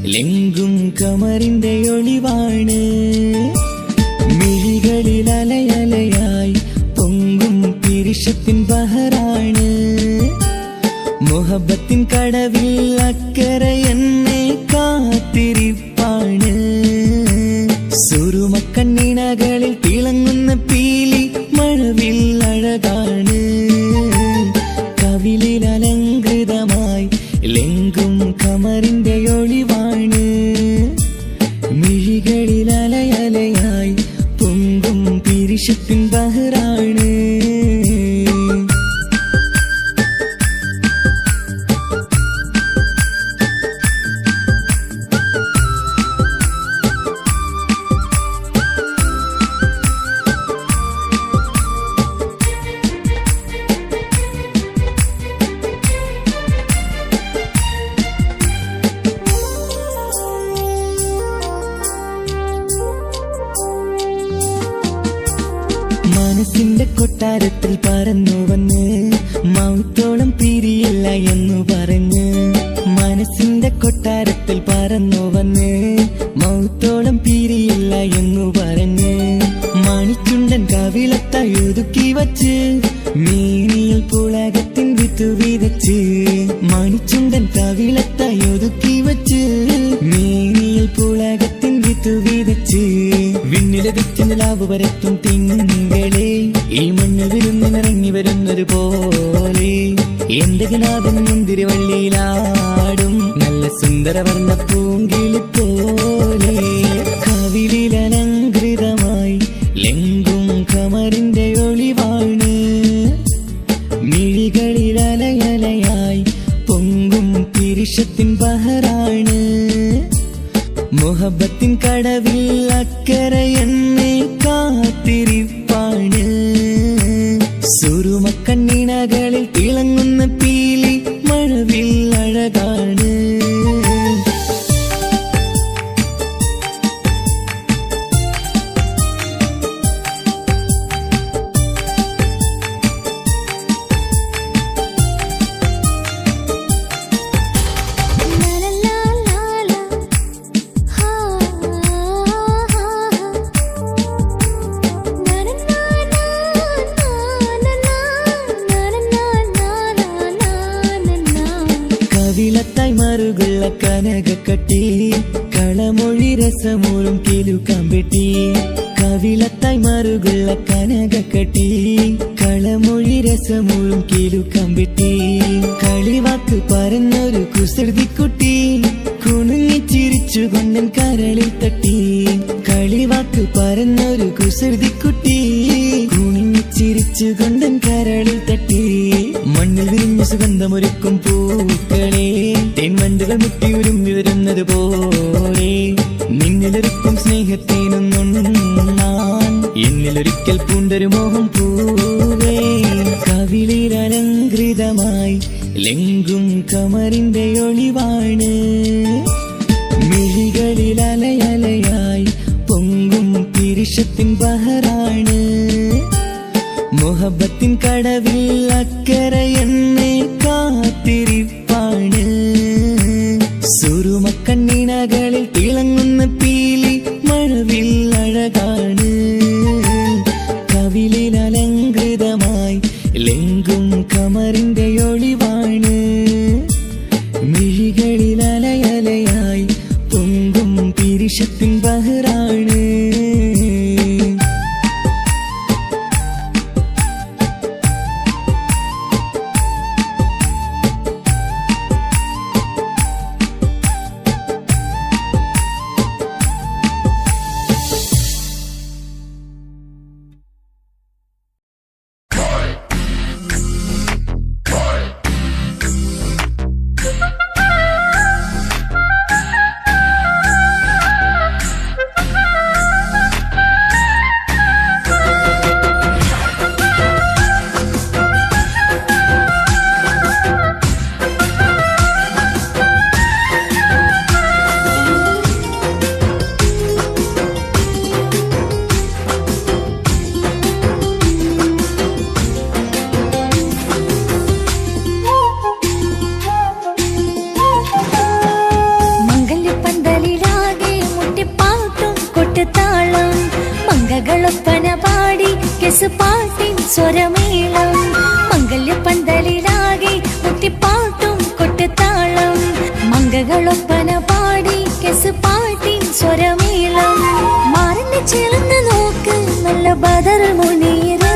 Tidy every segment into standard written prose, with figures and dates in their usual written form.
ലെങ്കും കമറിന്റെ ഒളിവാണ്. മിഴികളിൽ അലയലയായി പൊങ്കും പിരിശത്തിൻ ബഹറാണ്. മുഹബത്തിൻ കടവിൽ അക്കരെ എന്നെ കാത്തിരിപ്പാണ്. സുറുമക്കണ്ണിണകളിൽ തിളങ്ങുന്ന പീലി മഴവിൽ അഴകാണ്. കവിളിൽ അലങ്കൃതമായി ലെങ്കും കമറിന്റെ ഒളിവാണ്. മിഴികളിൽ അലയലയായി പൊങ്കും പിരിശത്തിൻ ബഹറാണ്. മനസ്സിന്റെ കൊട്ടാരത്തിൽ പറന്നു വന്ന് മൗത്തോളം പിരിയില്ല എന്നു പറഞ്ഞ്. മനസ്സിന്റെ കൊട്ടാരത്തിൽ പറന്നു വന്ന് മൗത്തോളം പിരിയില്ല എന്നു പറഞ്ഞ്. മണിച്ചുണ്ടൻ കവിളത്തായി ഒതുക്കി വച്ച് മേനിയിൽ പുളകത്തിൻ വിത്തു വിതച്ച്. മണിച്ചുണ്ടൻ കവിളത്തായി ഒതുക്കി വച്ച് മേനിയിൽ പുളകത്തിൻ വിത്തു വിതച്ച്. വിണ്ണിലതിച്ച് നിലാവ് വരത്തും തിങ്കളെ ഈ മണ്ണിൽ വിരുന്നിനിറങ്ങി വരുന്നത് പോലെ. എന്റെ ഗനാഥൻ മുന്തിരിവള്ളിയിലാടും നല്ല സുന്ദരവർണ്ണ പൂങ്കിളി പോലെ. കവിളിൽ അലങ്കൃതമായി ലെങ്കും കമറിന്റെ ഒളിവാണ്. മിഴികളിൽ അലയലയായി പൊങ്കും പിരിശത്തിൻ ബഹറാണ്. മുഹബത്തിൻ കടവിൽ അക്കരെ എന്നെ കാത്തിരിപ്പാണ്. സുറുമക്കണ്ണിണകളിൽ തിളങ്ങുന്ന പീലി മഴവിൽ അഴകാണ്. കവിളത്തായി മറുകുള്ള കനകക്കട്ടി കളമൊഴി രസമൂറും കിലുക്കമ്പെട്ടി. കവിളത്തായി മറുകുള്ള കനകക്കട്ടി കളമൊഴി രസമൂറും കിലുക്കമ്പെട്ടി. കളിവാക്ക് പറഞ്ഞൊരു കുസൃതിക്കുട്ടി കുണുങ്ങിച്ചിരിച്ചു കൊണ്ടൻ കരളിൽ തട്ടി. കളിവാക്ക് പറഞ്ഞൊരു കുസൃതിക്കുട്ടി കുണുങ്ങിച്ചിരിച്ചു കൊണ്ടൻ കരളിൽ തട്ടി. മണ്ണിൽ വിരിഞ്ഞ സുഗന്ധമൊരുക്കും പൂക്കളെ തേൻവണ്ടുകൾ മുട്ടി ഉരുമ്മി വരുന്നത് പോലെ. നിന്നിലൊരുക്കും സ്നേഹത്തേനൊന്നുണ്ണാൻ എന്നിലൊരിക്കൽ പൂണ്ടൊരു മോഹം പൂവേ. കവിളിൽ അലങ്കൃതമായി ലെങ്കും കമറിന്റെ ഒളിവാണ്. മിഴികളിൽ അലയലയായി പൊങ്കും പിരിശത്തിൻ ബഹറാണ്. മുഹബത്തിൻ കടവിൽ അക്കരെ എന്നെ കാത്തിരിപ്പാണ്. സുറുമക്കണ്ണിണകളിൽ തിളങ്ങുന്ന പീലി മഴവിൽ അഴകാണ്. കവിളിൽ അലങ്കൃതമായി ലെങ്കും കമറിന്റെ ഒളിവാണ്. മിഴികളിൽ അലയലയായി പൊങ്കും പിരിശത്തിൻ ബഹറാണ്. കെസുപാട്ടിൻ സ്വരമേളം മംഗല്യപ്പന്തലിലാകെ മുട്ടിപ്പാട്ടും കൊട്ടുതാളം മംഗകളൊപ്പന പാടി കെസുപാട്ടിൻ സ്വരമേളം മാറിന്റെ ചേർന്ന് നോക്ക് നല്ല ബദറുൽ മുനീറ്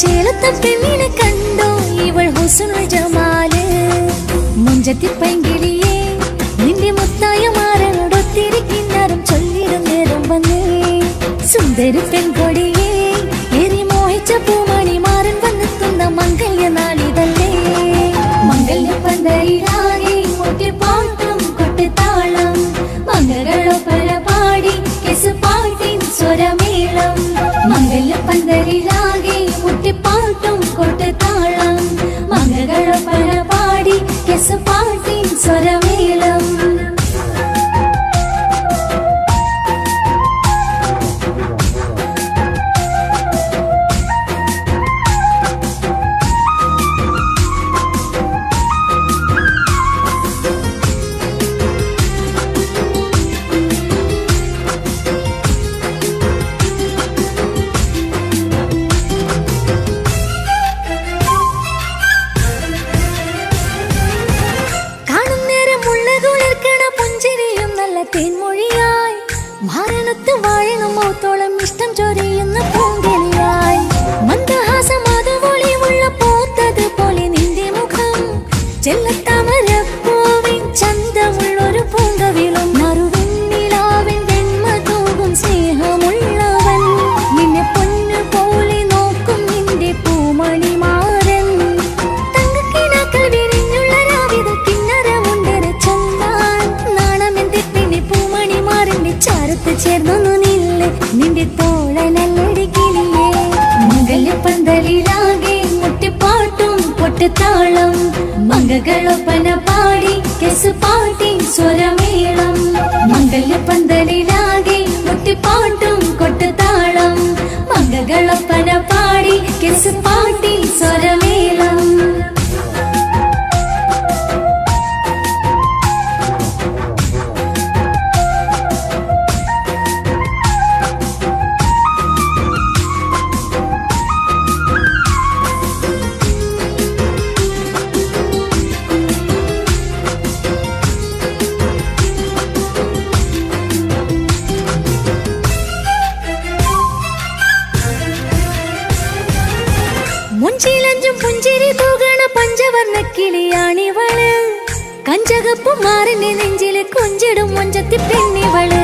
ചേലത്ത പെണ്ണിനെ കണ്ടോ ഇവൾ ഹുസ്നുൽ ജമാല് മുഞ്ചത്തി പൈങ്കിളിയെ നിന്റെ മുത്തായ മാറനോടൊത്തിരിക്കുന്നറും ചൊല്ലിടും നേരം വന്നേ സുന്ദരി പെൺകൊടിയെ ഏറി മോഹിച്ച പൂമണി മാറൻ വന്നെത്തുന്ന മംഗല്യ നാളിതല്ലേ മംഗല്യപ്പന്തലിലാകെ മുട്ടിപ്പാട്ടും കൊട്ടുതാളം മംഗളൊപ്പന പാടി കെസുപാട്ടിൻ സ്വരമേളം മംഗല്യപ്പന്തലിലാകെ മുട്ടിപ്പാട്ടും കൊട്ടുതാളം മംഗളൊപ്പന പാടി കെസുപാട്ടിൻ സ്വരമേളം തേൻമൊഴിയായി മാരണത്ത് വാഴണമോത്തോളം ഇഷ്ടം ചൊരിയുന്ന പൂങ്കിളിയായി മന്ദഹാസമാതുവൊളിവുള്ള പോത്തത് പോലെ നിന്റെ മുഖം ചെല്ലത്താമരപ്പൂവിൻ ചന്തമുള്ളൊരു പൂങ്കവിളും മറുവെണ്ണിലാവിൻ വെണ്മ തൂകും സ്നേഹമുള്ളവൻ നിന്നെ പൊന്നു പോലെ നോക്കും നിന്റെ പൂമണി മാറൻ തങ്കക്കിനാക്കൾ വിരിഞ്ഞുള്ള രാവിത കിന്നരമുണ്ടര ചൊല്ലാൻ നാണമെന്റെ പൂമണി മാറിന്റെ ചാരത്ത് ചേർന്നു നില്ലേ നിന്റെ തോളനല്ലടിക്കിളിയേ മംഗല്യപ്പന്തലിലാകെ മുട്ടിപ്പാട്ടും കൊട്ടുതാളം മംഗകളൊപ്പന പാടി കെസുപാട്ടിൻ സ്വരമേളം മംഗല്യപ്പന്തലിലാകെ മുട്ടിപ്പാട്ടും കൊട്ടുതാളം മംഗകളൊപ്പന പാടി കെസുപാട്ടിൻ സ്വരമേളം മുഞ്ചിലഞ്ചും പുഞ്ചിരി തൂകണ പഞ്ചവർണ്ണ കിളിയാണിവള് കഞ്ചകപ്പും മാറിന്റെ നെഞ്ചില് കൊഞ്ചിടും മൊഞ്ചത്തി പെണ്ണിവള്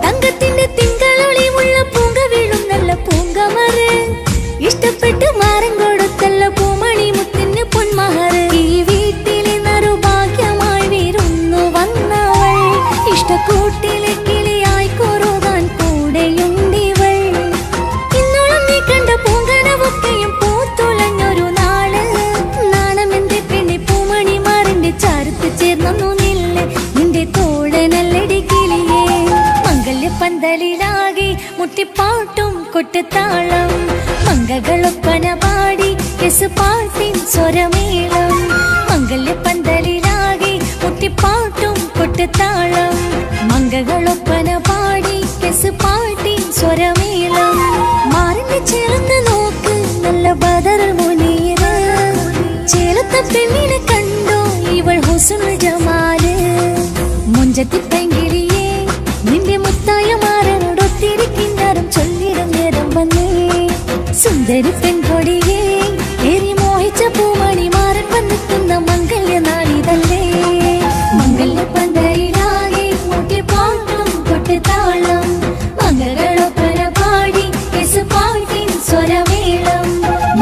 തങ്കത്തിന്റെ തിങ്കളൊളിവുള്ള പൂങ്ക വീഴും നല്ല പൂങ്കമറ് ഇഷ്ടപ്പെട്ട് മാറൻ കൊടുത്തല്ല പൂമണി മുത്തിന് പൊന്മഹറ് ഈ വീട്ടിലെ നറുഭാഗ്യമായി വീരുന്നു വന്നവൾ ഇഷ്ടക്കൂട്ടിലെ കിളിയായി കൊറുകാൻ കൂടെയുണ്ടിവൾ ഇന്നോളം നീ കണ്ട പൂങ്കനവൊക്കെയും പൂത്തുളഞ്ഞൊരു നാള് നാണമെന്റെ പെണ്ണി പൂമണി മാറിന്റെ ചാരത്ത് ചേർന്നു നില്ലേ നിന്റെ തോഴനല്ലടി കിളിയേ മംഗല്യപ്പന്തലിലാകെ മുട്ടിപ്പാട്ടും കൊട്ടുതാളം മംഗകളൊപ്പന പാടി കെസുപാട്ടിൻ സ്വരമേളം മംഗല്യപ്പന്തലിലാകെ മുട്ടിപ്പാട്ടും കൊട്ടുതാളം മംഗകളൊപ്പന പാടി കെസുപാട്ടിൻ സ്വരമേളം മാറിന്റെ ചേർന്ന് നോക്ക് നല്ല ബദറുൽ മുനീറ് ചേലത്ത പെണ്ണിനെ കണ്ടോ ഇവൾ ഹുസ്നുൽ ജമാല് മുഞ്ചത്തി പൈങ്കിളിയെ നിന്റെ മുത്തായ മാറനോടൊത്തിരിക്കുന്നറും ചൊല്ലിടും നേരം വന്നേ സുന്ദരി പെൺകൊടിയെ ഏറി മോഹിച്ച പൂമണി മാറൻ വന്നെത്തുന്ന മംഗല്യ നാളിതല്ലേ മംഗല്യപ്പന്തലിലാകെ മുട്ടിപ്പാട്ടും കൊട്ടുതാളം മംഗളൊപ്പന പാടി കെസുപാട്ടിൻ സ്വരമേളം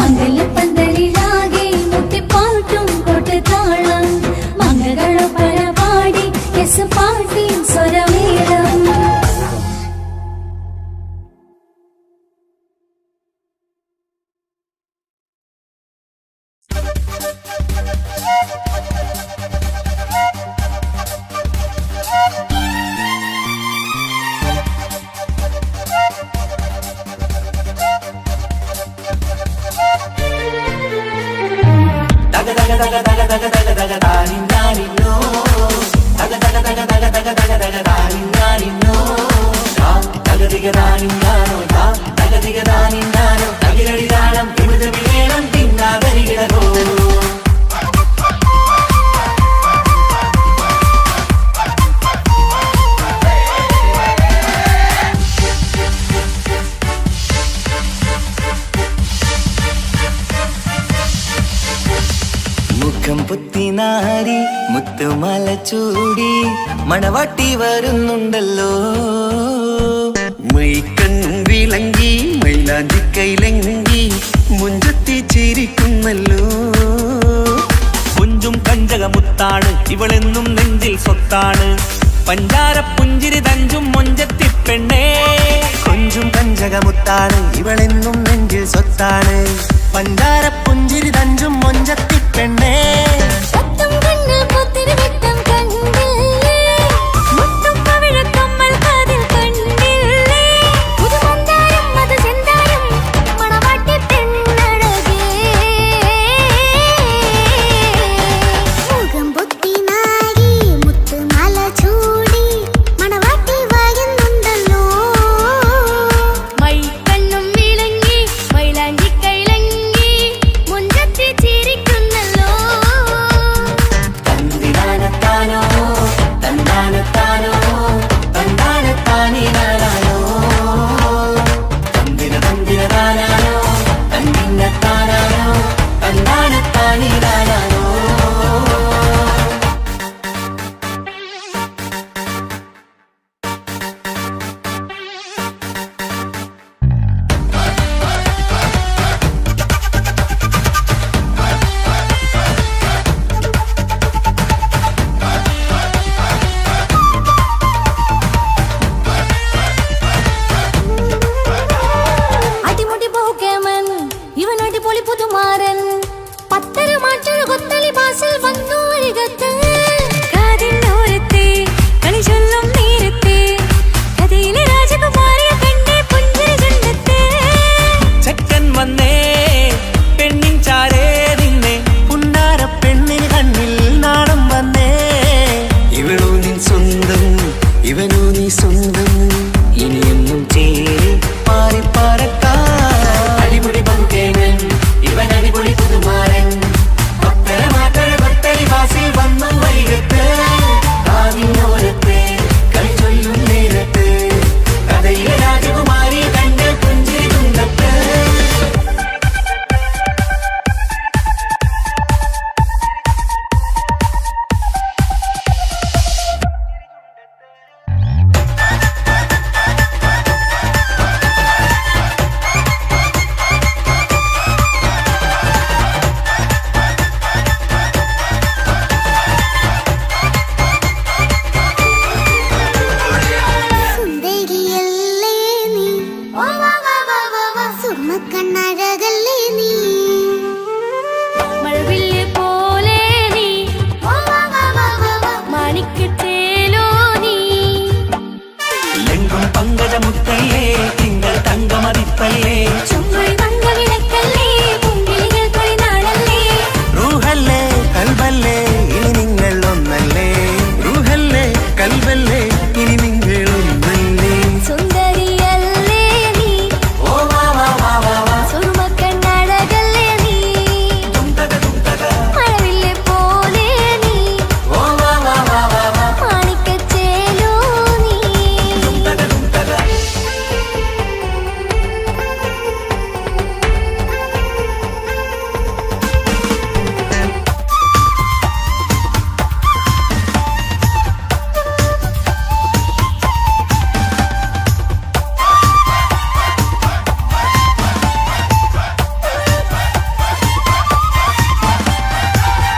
മംഗല്യപ്പന്തലിലാകെ മുട്ടിപ്പാട്ടും കൊട്ടുതാളം മംഗളൊപ്പന പാടി കെസുപാട്ടിൻ സ്വരമേളം Daga diga da ni nano, കെട്ടിയാരി മുത്തുമല ചൂടി മണവാട്ടി വരുന്നുണ്ടല്ലോ. മൈക്കണ്ണും വിളങ്ങി മൈലാഞ്ചി കൈലങ്ങി മുഞ്ചത്തി ചിരിക്കുന്നല്ലോ. കുഞ്ചും കഞ്ചകമുത്താണ് ഇവളെന്നും നെഞ്ചിൽ സ്വത്താണ്. പഞ്ചാര പുഞ്ചിരി തഞ്ചും മൊഞ്ചത്തി പെണ്ണേ. കൊഞ്ചും കഞ്ചകമുത്താണ് ഇവളെന്നും നെഞ്ചിൽ സ്വത്താണ്. പഞ്ചാര പുഞ്ചിരി തഞ്ചും മൊഞ്ചത്തി പെണ്ണേ. സത്തം കണ്ണിൽ പുത്തിരി വെട്ടം കണ്ടില്ലേ, മുത്തും പവിഴക്കമ്മൽ കാതിൽ കണ്ടില്ലേ, പുതുമന്ദാരം മധുചന്ദനം മണവാട്ടി പെണ്ണഴകേ. മുഖം പൊത്തി നാരി മുത്തുമാല ചൂടി മണവാട്ടി വരുന്നുണ്ടല്ലോ. മൈക്കണ്ണും വിളങ്ങി മൈലാഞ്ചി കൈലങ്ങി മുഞ്ചത്തി ചിരിക്കുന്നല്ലോ. തന്തിനാനത്താനോ തന്താനത്താനോ തന്താനത്താനിനാനോ തന്തിന തന്തിനാനോ തന്നിന്നത്താനോ തന്താനത്താനിനാനോ. അടിമുടി പോകേമൻ ഇവൻ അടിപൊളി പുതുമാരൻ. പത്തര മാറ്റൊരു കൊത്തലി ബാസിൽ വന്നു അരികത്ത്. കാതിന്നോരത്തെ കളി ചൊല്ലും നേരത്തെ കഥയിലെ രാജകുമാരിയെ കണ്ടേ പുഞ്ചിരി ചുണ്ടത്തെ. ചെക്കൻ വന്നേ പെണ്ണിൻ ചാരേ നിന്നെ. പുന്നാര പെണ്ണിന് കണ്ണിൽ നാണം വന്നേ. ഇവളോ നിൻ സ്വന്തം ഇവനോ നീ സ്വന്തം. ഇനിയൊന്നും ചേരി പാറി പറക്കാൻ അടിപൊളി പങ്കേനൻ ഇവൻ അടിപൊളി പുതുമാരൻ. പത്തര മാറ്റര പത്തരി വാസിൽ വന്നു വൈകത്ത്. കാവിനോരത്ത് കളി ചൊല്ലും നേരത്ത് കഥയിലെ രാജകുമാരി കണ്ട് പുഞ്ചിരി തുണ്ടത്ത്. സുന്ദരിയല്ലേ നീ, സുർമ്മക്കണ്ണഴകല്ലേ നീ, മഴവില്ല് പോലെ നീ, മാണിക്കത്തേലോ നീ. ലെങ്കും പങ്കജമുത്തല്ലേ തിങ്കൾ തങ്കമതിപ്പല്ലേ. ചുമ്മായി വന്ന വിളക്കല്ലേ, പൂങ്കിളികൾ തൊഴിനാളല്ലേ. റൂഹല്ലേ കൽബല്ലേ ഇനി നിങ്ങൾ ഒന്നല്ലേ. റൂഹല്ലേ കൽബല്ലേ ഇനി നിങ്ങൾ ഒന്നല്ലേ. സുന്ദരിയല്ലേ നീ, സുർമ്മക്കണ്ണഴകല്ലേ നീ, മഴവില്ല് പോലെ നീ, മാണിക്കച്ചേലോ നീ.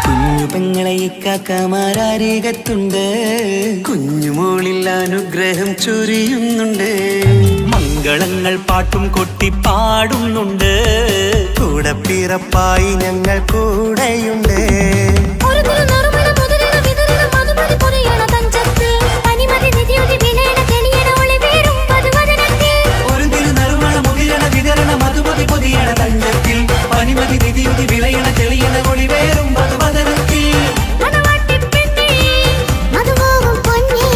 കുഞ്ഞു പെങ്ങളെ ഇക്കാക്കമാരരികത്തുണ്ട്. കുഞ്ഞുമോളിൽ അനുഗ്രഹം ചൊരിയുന്നുണ്ട്. മംഗളങ്ങൾ പാട്ടും കൊട്ടി പാടുന്നുണ്ട്. കൂടെ പിറപ്പായി ഞങ്ങൾ കൂടെയുണ്ട്. ഒരു തിരുനറുമണ മുതിരണ വിതരണ മധുമതി പൊതിയണ തഞ്ചത്ത്. പനിമതി നിധിയുതി വിനയണ തെളിയണ ഒളിവേറും പതുവദനത്തിൽ. ഒരു തിരുനറുമണ മുതിരണ വിതരണ മധുമതി പൊതിയണ തഞ്ചത്തിൽ. പനിമതി നിധിയുതി വിളയണ തെളിയണ ഒളിവേറും മധുവദനത്തിൽ. മണവാട്ടി പെണ്ണേ, മധുപോകും പൊന്നേ,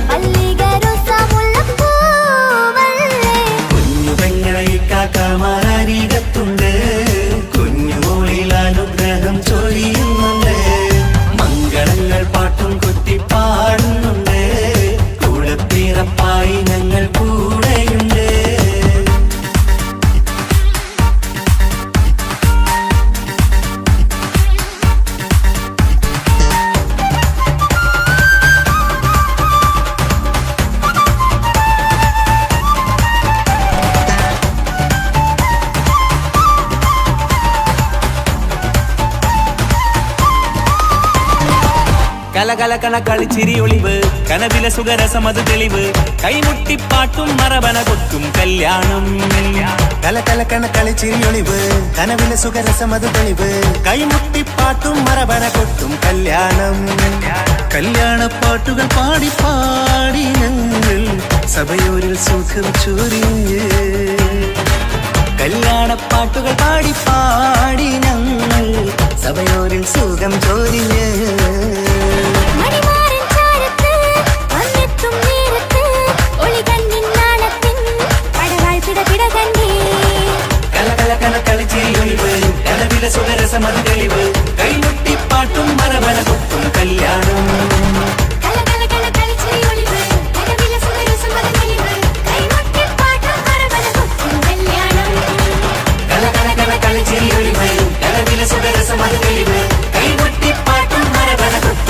മല്ലിക റോസ മുല്ലപ്പൂവല്ലേ. കുഞ്ഞു പെങ്ങളെ ഇക്കാക്കമാരരികത്തുണ്ട്. കുഞ്ഞുമോളിൽ അനുഗ്രഹം ചൊരിയുന്നു. കലകലക്കണ കളിച്ചിരി ഒളിവ് കനവിലെ സുഖരസമത് തെളിവ് കൈമുട്ടിപ്പാട്ടും മറവന കൊട്ടും കല്യാണം കലകലക്കണ കളിച്ചിരിയൊളിവ് കനവിലെ സുഖരസമത് തെളിവ് കൈമുട്ടിപ്പാട്ടും മറവന കൊട്ടും കല്യാണം കല്യാണപ്പാട്ടുകൾ പാടി പാടി ഞങ്ങൾ സഭയോരിൽ സുഖം ചൊരിഞ്ഞ് കല്യാണപ്പാട്ടുകൾ പാടി പാടി ഞങ്ങൾ സഭയോരിൽ സുഖം ചൊരിഞ്ഞ് മണിമാരൻ ചാരത്ത് വന്നെത്തും നേരത്ത് ഒളികണ്ണിൻ നാണത്തിൻ പടവാൾ പിടപിട കണ്ടേ കലകലക്കണ കളിച്ചിരി ഒളിവ് കനവിലെ സുഖരസമത് തെളിവ് കൈമുട്ടിപ്പാട്ടും മറവന കൊട്ടും കല്യാണം കലകലകല കളിച്ചിരി ഒളിവ് കനവിലെ സുഖരസമത് തെളിവ് കൈമുട്ടിപ്പാട്ടും മറവന കൊട്ടും കല്യാണം കലകലക്കണ കളിച്ചിരി ഒളിവ് കനവിലെ സുഖരസമത് തെളിവ് കൈമുട്ടിപ്പാട്ടും മറവന കൊട്ടും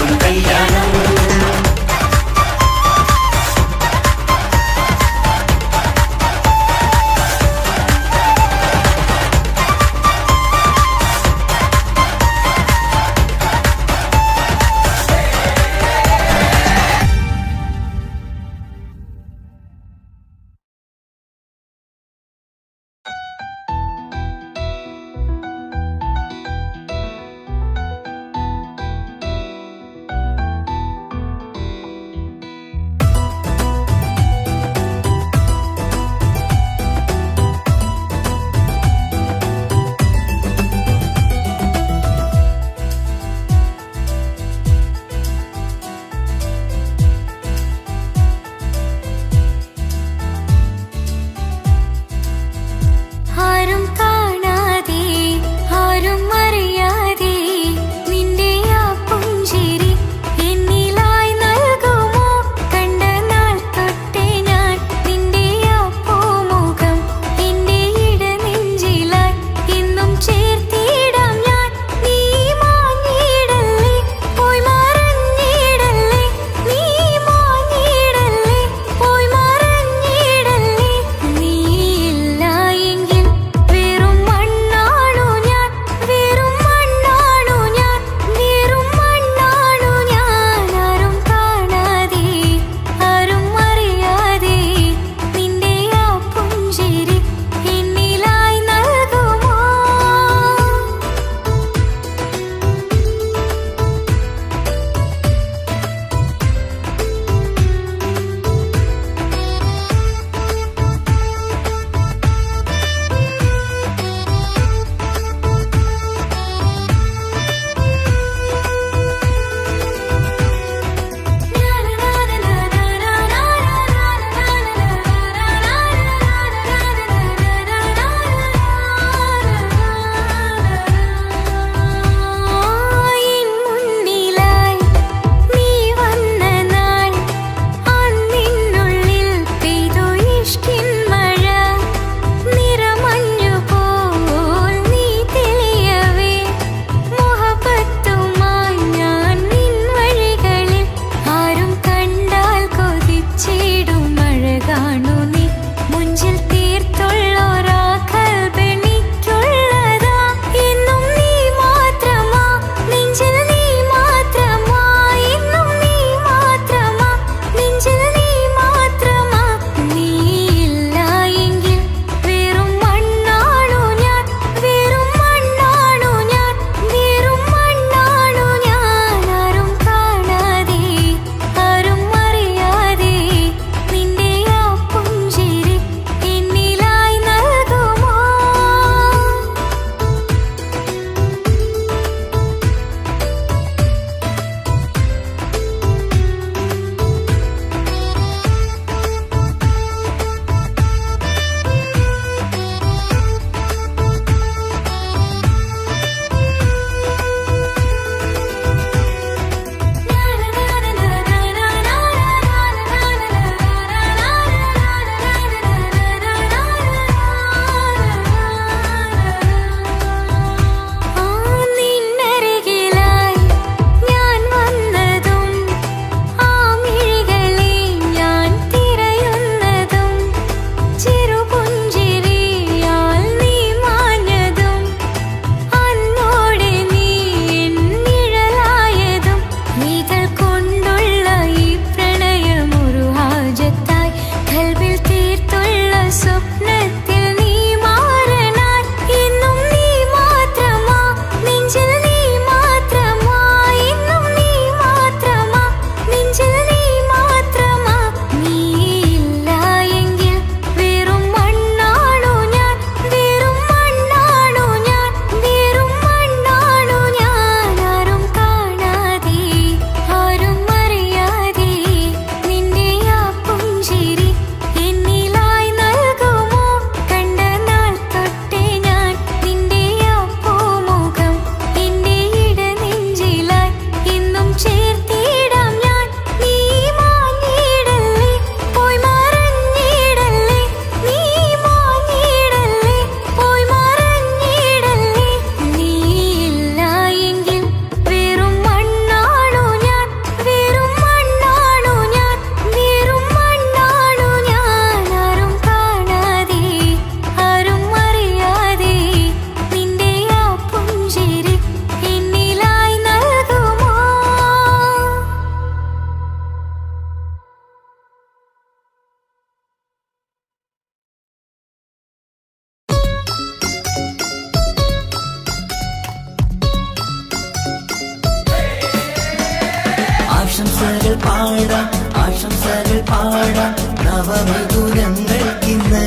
പാടാം ആശംസകൾ പാടാം നവമിഥുനങ്ങൾക്കിന്ന്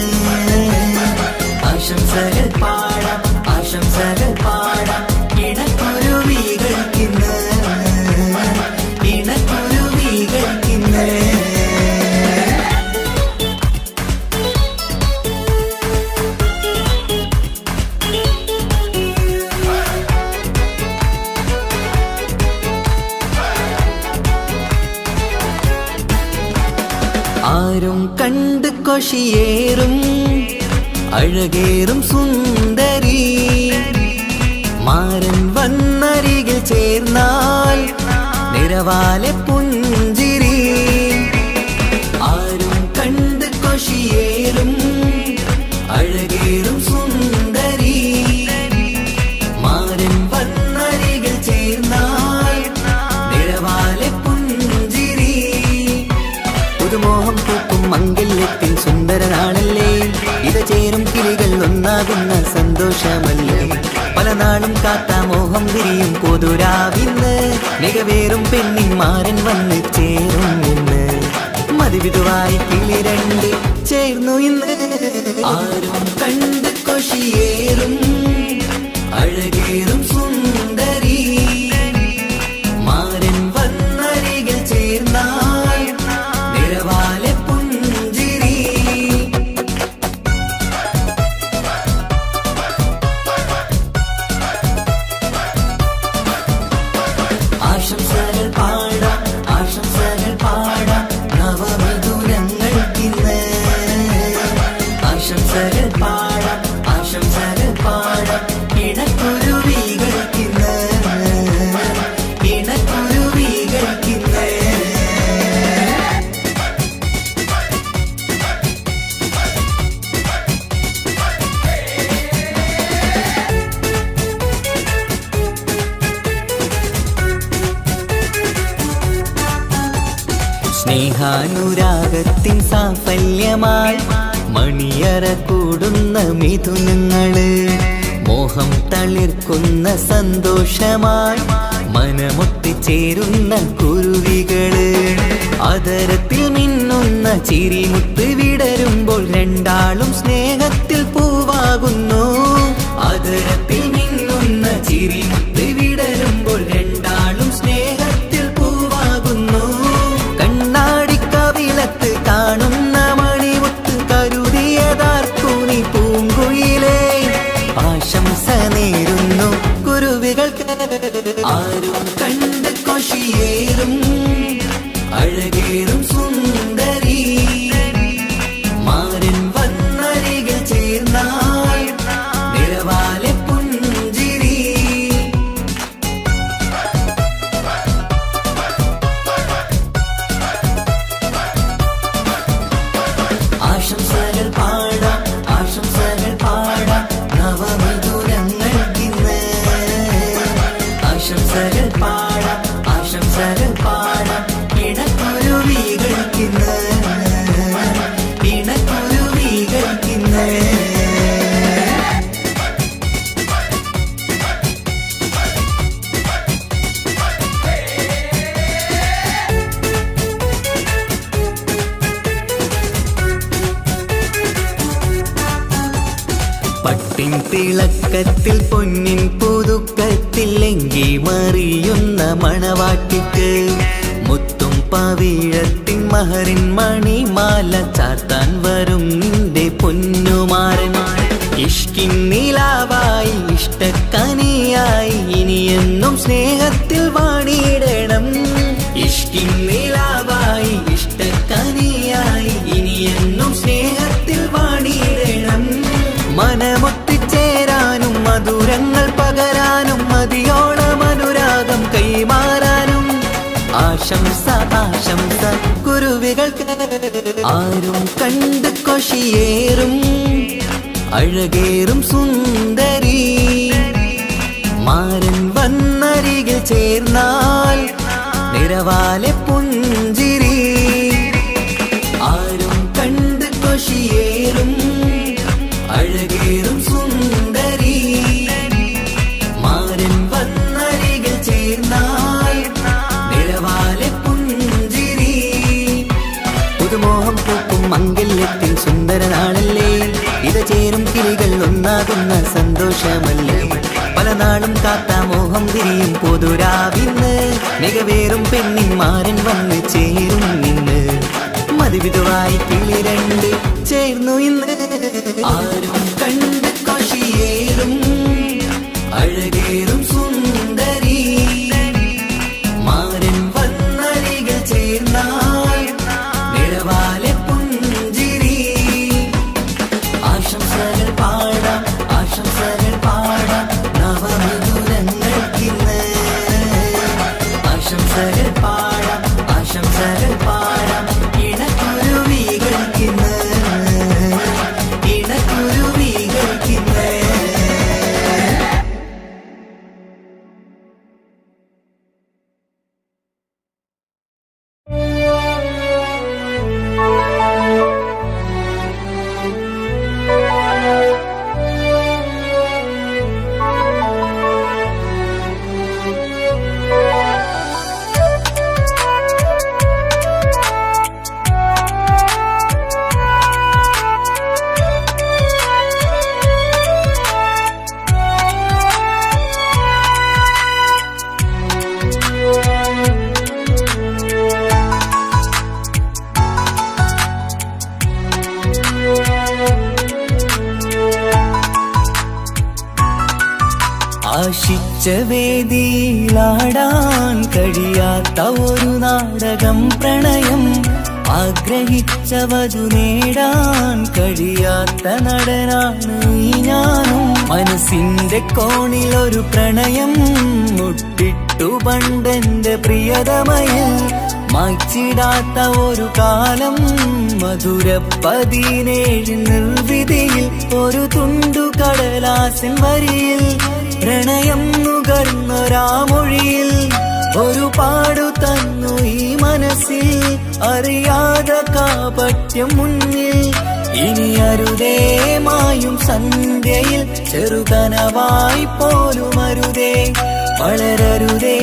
ആശംസകൾ പാടാം ആശംസകൾ പാടാം ഇണക്കുരുവികൾക്കിന്ന് ഇണക്കുരുവികൾക്കിന്ന് ആരും കണ്ട് കൊഷിയേറും അഴകേറും സുന്ദരി മാരൻ വന്നരികിൽ ചേർന്നാൽ നിറവാലെ പുഞ്ചിരി ആരും കണ്ട് കൊഷിയേറും അഴകേറും സുന്ദരി മാരൻ വന്നരികിൽ ചേർന്നാൽ നിറവാലെ പുഞ്ചിരി പുതുമോഹം പൂക്കും മംഗല്യത്തിൻ സുന്ദരനാണല്ലേ ഇത് ചേരും കിളികൾ ഒന്നാകുന്ന സന്തോഷമല്ലേ പല നാളും കാത്ത മോഹം വിരിയും പൊതുരാവിന്ന് മികവേറും പെണ്ണിന്മാരൻ വന്ന് ചേരും ഇന്ന് മതിവിധുവായി കിളി രണ്ട് ചേർന്നു ഇന്ന് ആരും കണ്ട് കൊഷിയേറും അഴകേറും സുന്ദരി മാരൻ വന്നരികിൽ ചേർന്നാൽ നിറവാലെ പുഞ്ചിരി ആശംസകൾ പാടാം ആശംസകൾ പാടാം നവമിഥുനങ്ങൾക്കിന്ന് ആശംസകൾ പാടാം ആശംസകൾ പാടാം ഇണക്കുരുവികൾക്കിന്ന് ഇണക്കുരുവികൾക്കിന്ന് സ്നേഹാനുരാഗത്തിൻ സാഫല്യമായി മണിയറ കൂടുന്ന മിഥുനങ്ങള് മോഹം തളിർക്കുന്ന സന്തോഷമായി മനമൊത്തിച്ചേരുന്ന കുരുവികള് അതരത്തിൽ മിന്നുന്ന ചിരിമുത്ത് വിടരുമ്പോൾ രണ്ടാളും സ്നേഹത്തിൽ പൂവാകുന്നു അതരത്തിൽ മിന്നുന്ന ചിരിമുത്ത് വിടരുമ്പോൾ രണ്ടാളും സ്നേഹത്തിൽ പൂവാകുന്നു കണ്ണാടിക്കവിളത്ത് കാണുന്ന മണിമുത്ത് കരുതിയതാർക്കൂനി പൂങ്കുയിലേ ആശംസ നേരുന്നു കുരുവികൾക്ക് ആരും കണ്ട് കൊഷിയേറും അഴകേറും സുന്ദരി മാരൻ വന്നരികിൽ ചേർന്നാൽ നിറവാലെ പുഞ്ചിരി ആശംസകൾ പാടാം ആശംസകൾ പാടാം നവമിഥുനങ്ങൾക്കിന്ന് ആശംസകൾ പാടാം ആശംസകൾ പാടാം ഇണക്കുരുവികൾക്കിന്ന് ഇണക്കുരുവികൾക്കിന്ന് പട്ടിൻ തിളക്കത്തിൽ പൊന്നിൻ പുതുക്കത്തിൽ എങ്കി മറിയുന്ന മണവാട്ടിക്ക് മുത്തും പവിഴത്തിൻ മഹറിൻ മണിമാല ചാർത്താൻ വരും നിന്റെ പൊന്നുമാരൻ ഇഷ്കിൻ നിലാവായി ഇഷ്ടക്കനിയായി ഇനിയെന്നും സ്നേഹത്തിൽ വാണിയിടണം ഇഷ്കിൻ നിലാവായി ഇഷ്ടക്കനിയായി ഇനിയെന്നും സ്നേഹത്തിൽ വാണിയിടണം മനമൊത്തിച്ചേരാനും മധുരങ്ങൾ പകരാനും മതിയോളം അനുരാഗം കൈമാറാനും ആശംസ ആശംസ കുരുവികൾക്ക് ആരും കണ്ട് കൊഷിയേറും അഴകേറും സുന്ദരി മാരൻ വന്നരികിൽ ചേർന്നാൽ നിറവാലെ പുഞ്ചിരി ആരും കണ്ട് കൊഷിയേറും അഴകേറും സുന്ദരി മാരൻ വന്നരികിൽ ചേർന്നാൽ നിറവാലെ പുഞ്ചിരി സുന്ദര നാളല്ലേ ഇത് ചേരും കിളികൾ ഒന്നാകുന്ന സന്തോഷമല്ലേ പല നാളും കാത്ത മോഹം തിരിയും പൊതുരാവിന്ന് മികവേറും പെണ്ണിന്മാരൻ വന്ന് ചേരും നിന്ന് മതിവിധുവായി കിളി രണ്ട് ചേർന്നു ഇന്ന് ആരും കണ്ട് കൊഷിയേറും അഴകേറും സുന്ദരി മാരൻ വന്നരികൾ ചേർന്നാൽ നിഴവാലെ പുഞ്ചിരി ആശംസകൾ പാടാം നവമധുരങ്ങൾക്കിന്ന് ആശംസകൾ പാടാം ഇണക്കുരുവികൾക്കിന്ന് ആശിച്ച വേദിയിലാടാൻ കഴിയാത്ത ഒരു നാടകം പ്രണയം ആഗ്രഹിച്ച വധു നേടാൻ കഴിയാത്ത നടനാണ് ഈ ഞാനും മനസ്സിന്റെ കോണിൽ ഒരു പ്രണയം മുട്ടിട്ടു പണ്ടെന്റെ പ്രിയതമയിൽ മായ്ച്ചിടാത്ത ഒരു കാലം മധുര 17 നിർവിധിയിൽ ഒരു തുണ്ടു കടലാസിൻ വരിയിൽ പ്രണയം നുകർന്നൊരാമൊഴിയിൽ ഒരു പാടു തന്നു ഈ മനസ്സിൽ അറിയാതെ കാപട്യം മുന്നിൽ ഇനി അരുതേ മായും സന്ധ്യയിൽ ചെറുകനവായി പോലും അരുതേ വളരരുതേ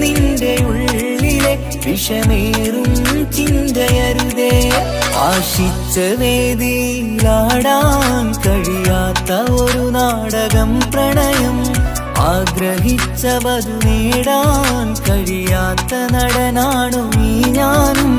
നിന്റെ ഉള്ളിലെ വിഷമേറും ചിന്തയരുതേ ആശിച്ച വേദിയിലാടാൻ കഴിയാത്ത ഒരു നാടകം പ്രണയം ആഗ്രഹിച്ച വധു നേടാൻ കഴിയാത്ത നടനാണു ഈ ഞാനും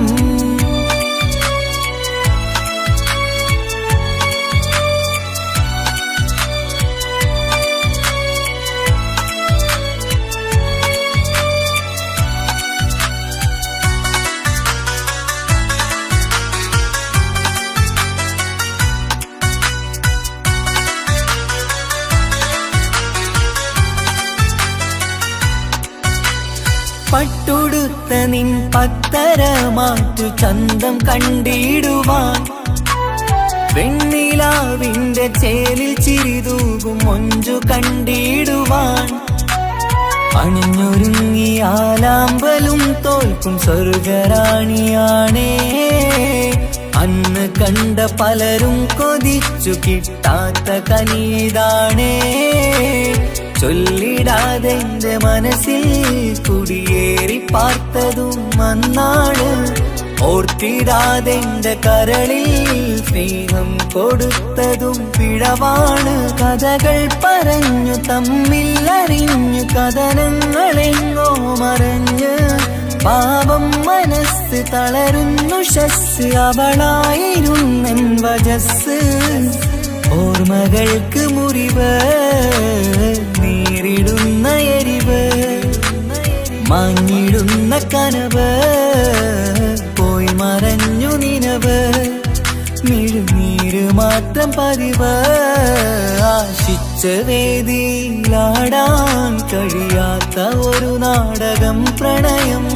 പട്ടുടുത്ത നിൻ പത്തരമാറ്റു ചന്തം കണ്ടിടുവാൻ വെണ്ണിലാവിന്റെ ചേലിൽ ചിരിതൂകും മൊഞ്ചു കണ്ടിടുവാൻ അണിഞ്ഞൊരുങ്ങിയാലാമ്പലും തോൽക്കും സ്വർഗറാണിയാണേ അന്ന് കണ്ട പലരും കൊതിച്ചു കിട്ടാത്ത കനീതാണേ ചൊല്ലിടാതെ എന്റെ മനസ്സിൽ കുടിയേറി പാർത്തതും അന്നാണ് ഓർത്തിടാതെ എന്റെ കരളിൽ സ്നേഹം കൊടുത്തതും പിഴവാണ് കഥകൾ പറഞ്ഞു തമ്മിൽ അറിഞ്ഞു കഥനങ്ങളെങ്ങോ മറഞ്ഞ് പാപം മനസ്സ് തളരുന്നു ശസ് അവളായിരുന്നെൻ വജസ് ഓർമ്മകൾക്ക് മുറിവ് നേരിടുന്ന എരിവ് മാഞ്ഞിടുന്ന കനവ് പോയി മറഞ്ഞു നിനവ് മിഴുനീര് മാത്രം പതിവ് ആശിച്ച വേദിയിലാടാൻ കഴിയാത്ത ഒരു നാടകം പ്രണയം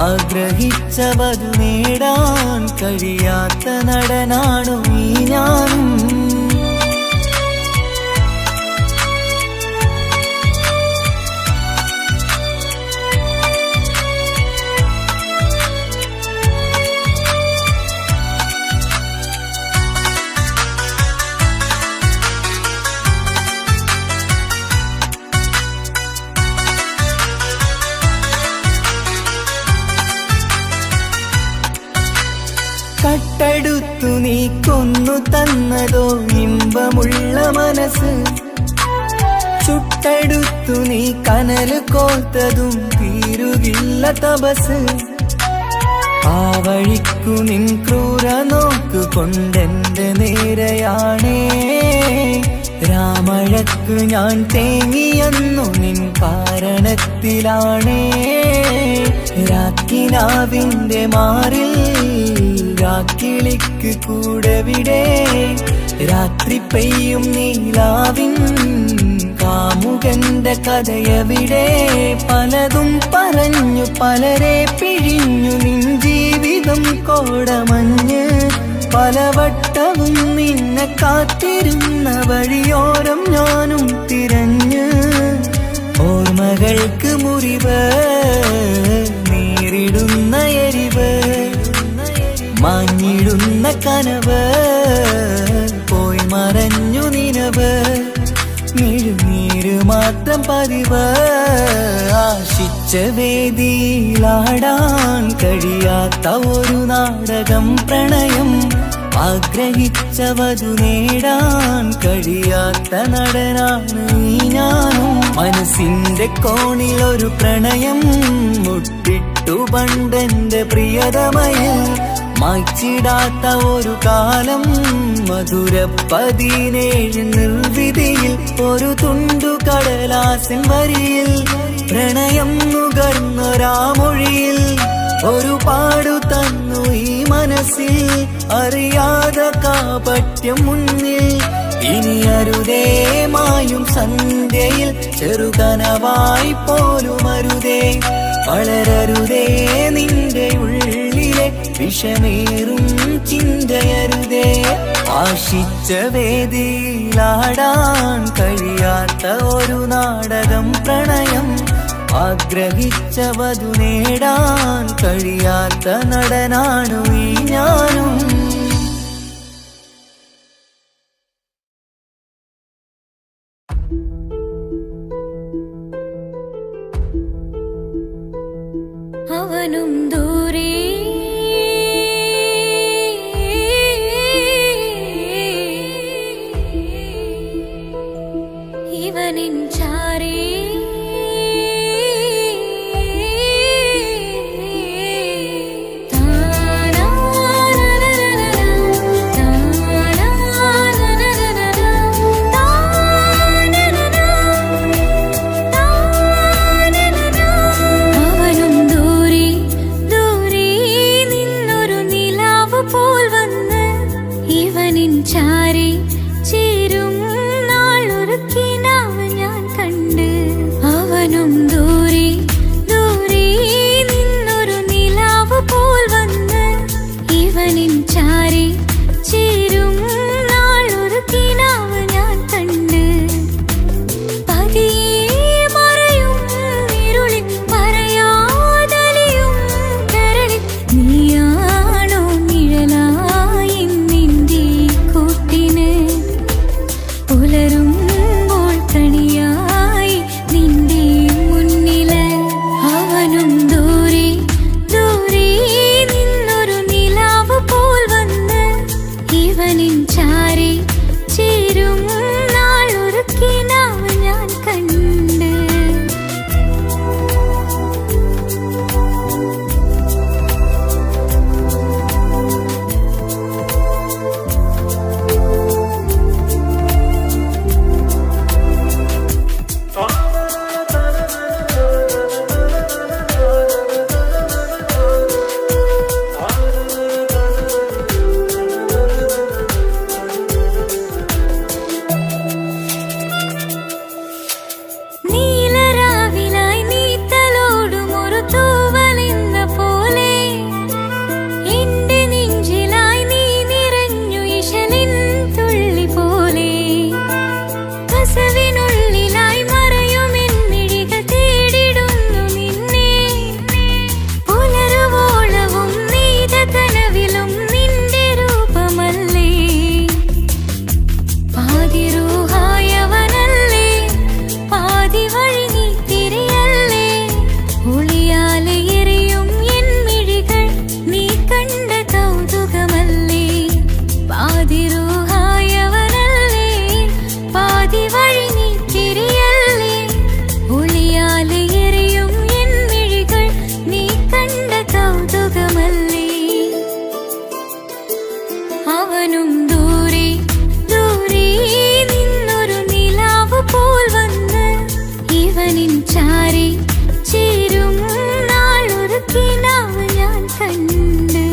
ആഗ്രഹിച്ച വധു നേടാൻ കഴിയാത്ത നടനാണു ഈ ഞാനും കട്ടെടുത്തു നീ കൊന്നു തന്നതോ ഇമ്പമുള്ള മനസ്സ്, ചുട്ടെടുത്തു നീ കനല് കോർത്തതും തീരുകില്ല തപസ്. ആ വഴിക്കു നിൻ ക്രൂര നോക്കു കൊണ്ടെന്റെ നേരെയാണേ, രാമഴക്കു ഞാൻ തേങ്ങിയെന്നു നിൻ കാരണത്തിലാണേ. രാക്കിനാവിന്റെ മാറിൽ രാക്കിളിക്ക് കൂടെവിടെ, രാത്രി പെയ്യും നീലാവിൻ കാമുകന്റെ കഥയവിടെ. പലതും പറഞ്ഞു പലരെ പിഴിഞ്ഞു നിൻ ജീവിതം കോടമഞ്ഞ്, പലവട്ടവും നിന്നെ കാത്തിരുന്ന വഴിയോരം ഞാനും തിരഞ്ഞ്. ഓർമ്മകൾക്ക് മുറിവ് നേരിടുന്ന എരിവ്, മാഞ്ഞിടുന്ന കനവ് പോയി മറഞ്ഞു നിനവ്. മിഴുനീര് മാത്രം പതിവ്, ആശിച്ച വേദിയിലാടാൻ കഴിയാത്ത ഒരു നാടകം പ്രണയം. ആഗ്രഹിച്ചവതു നേടാൻ കഴിയാത്ത നടനാണ് ഈ ഞാനും. മനസ്സിന്റെ കോണിൽ ഒരു പ്രണയം മുട്ടിട്ടു പണ്ടെന്റെ പ്രിയതമയിൽ, മായ്ച്ചിടാത്ത ഒരു കാലം മധുര 17 നിർവിധിയിൽ. ഒരു തുണ്ടു കടലാസിൻ വരിയിൽ പ്രണയം നുകർന്നൊരാമൊഴിയിൽ, ഒരു പാടു തന്നു ഈ മനസ്സിൽ അറിയാതെ കാപട്യം മുന്നിൽ. ഇനി അരുതേ മായും സന്ധ്യയിൽ ചെറുകനവായി പോലും അരുതേ, വളരരുതേ നിന്റെ ഉള്ളിലെ വിഷമേറും ചിന്തയരുതേ. ആശിച്ച വേദിയിലാടാൻ കഴിയാത്ത ഒരു നാടകം പ്രണയം, ആഗ്രഹിച്ചവതു നേടാൻ കഴിയാത്ത നടനാണു ഈ ഞാനും. അവനും ദൂരെ ഇവനിൻ ചാരേ, ചാരി ചേരും നാളൊരു കിനാവ് ഞാൻ കണ്ട്. അവനും ദൂരെ ദൂരെ നിന്നൊരു നിലാവ് പോൽ വന്ന്, ഇവനിൻ ചാരി ചേരും നാളൊരു കിനാവ് ഞാൻ കണ്ട്. പതിയെ മറയും ഇരുളിൽ പറയാതലിയും കരളിൽ, നീയാണോ നിഴലായി പുലരുമ്പോൾ കണിയായി നിന്റെ മുന്നില്. അവനും ദൂരെ ദൂരെ നിന്നൊരു നിലാവ് പോൽ വന്ന്, ഇവനിൻ ചാരി ചേരും നാളൊരു കിനാവ് ഞാൻ കണ്ട്. അവനും ദൂരെ ദൂരെ നിന്നൊരു നിലാവ് പോൽ വന്ന് ഇവനിൻ ചാരി ചേരും നാളൊരു കിനാവ് ഞാൻ കണ്ട്.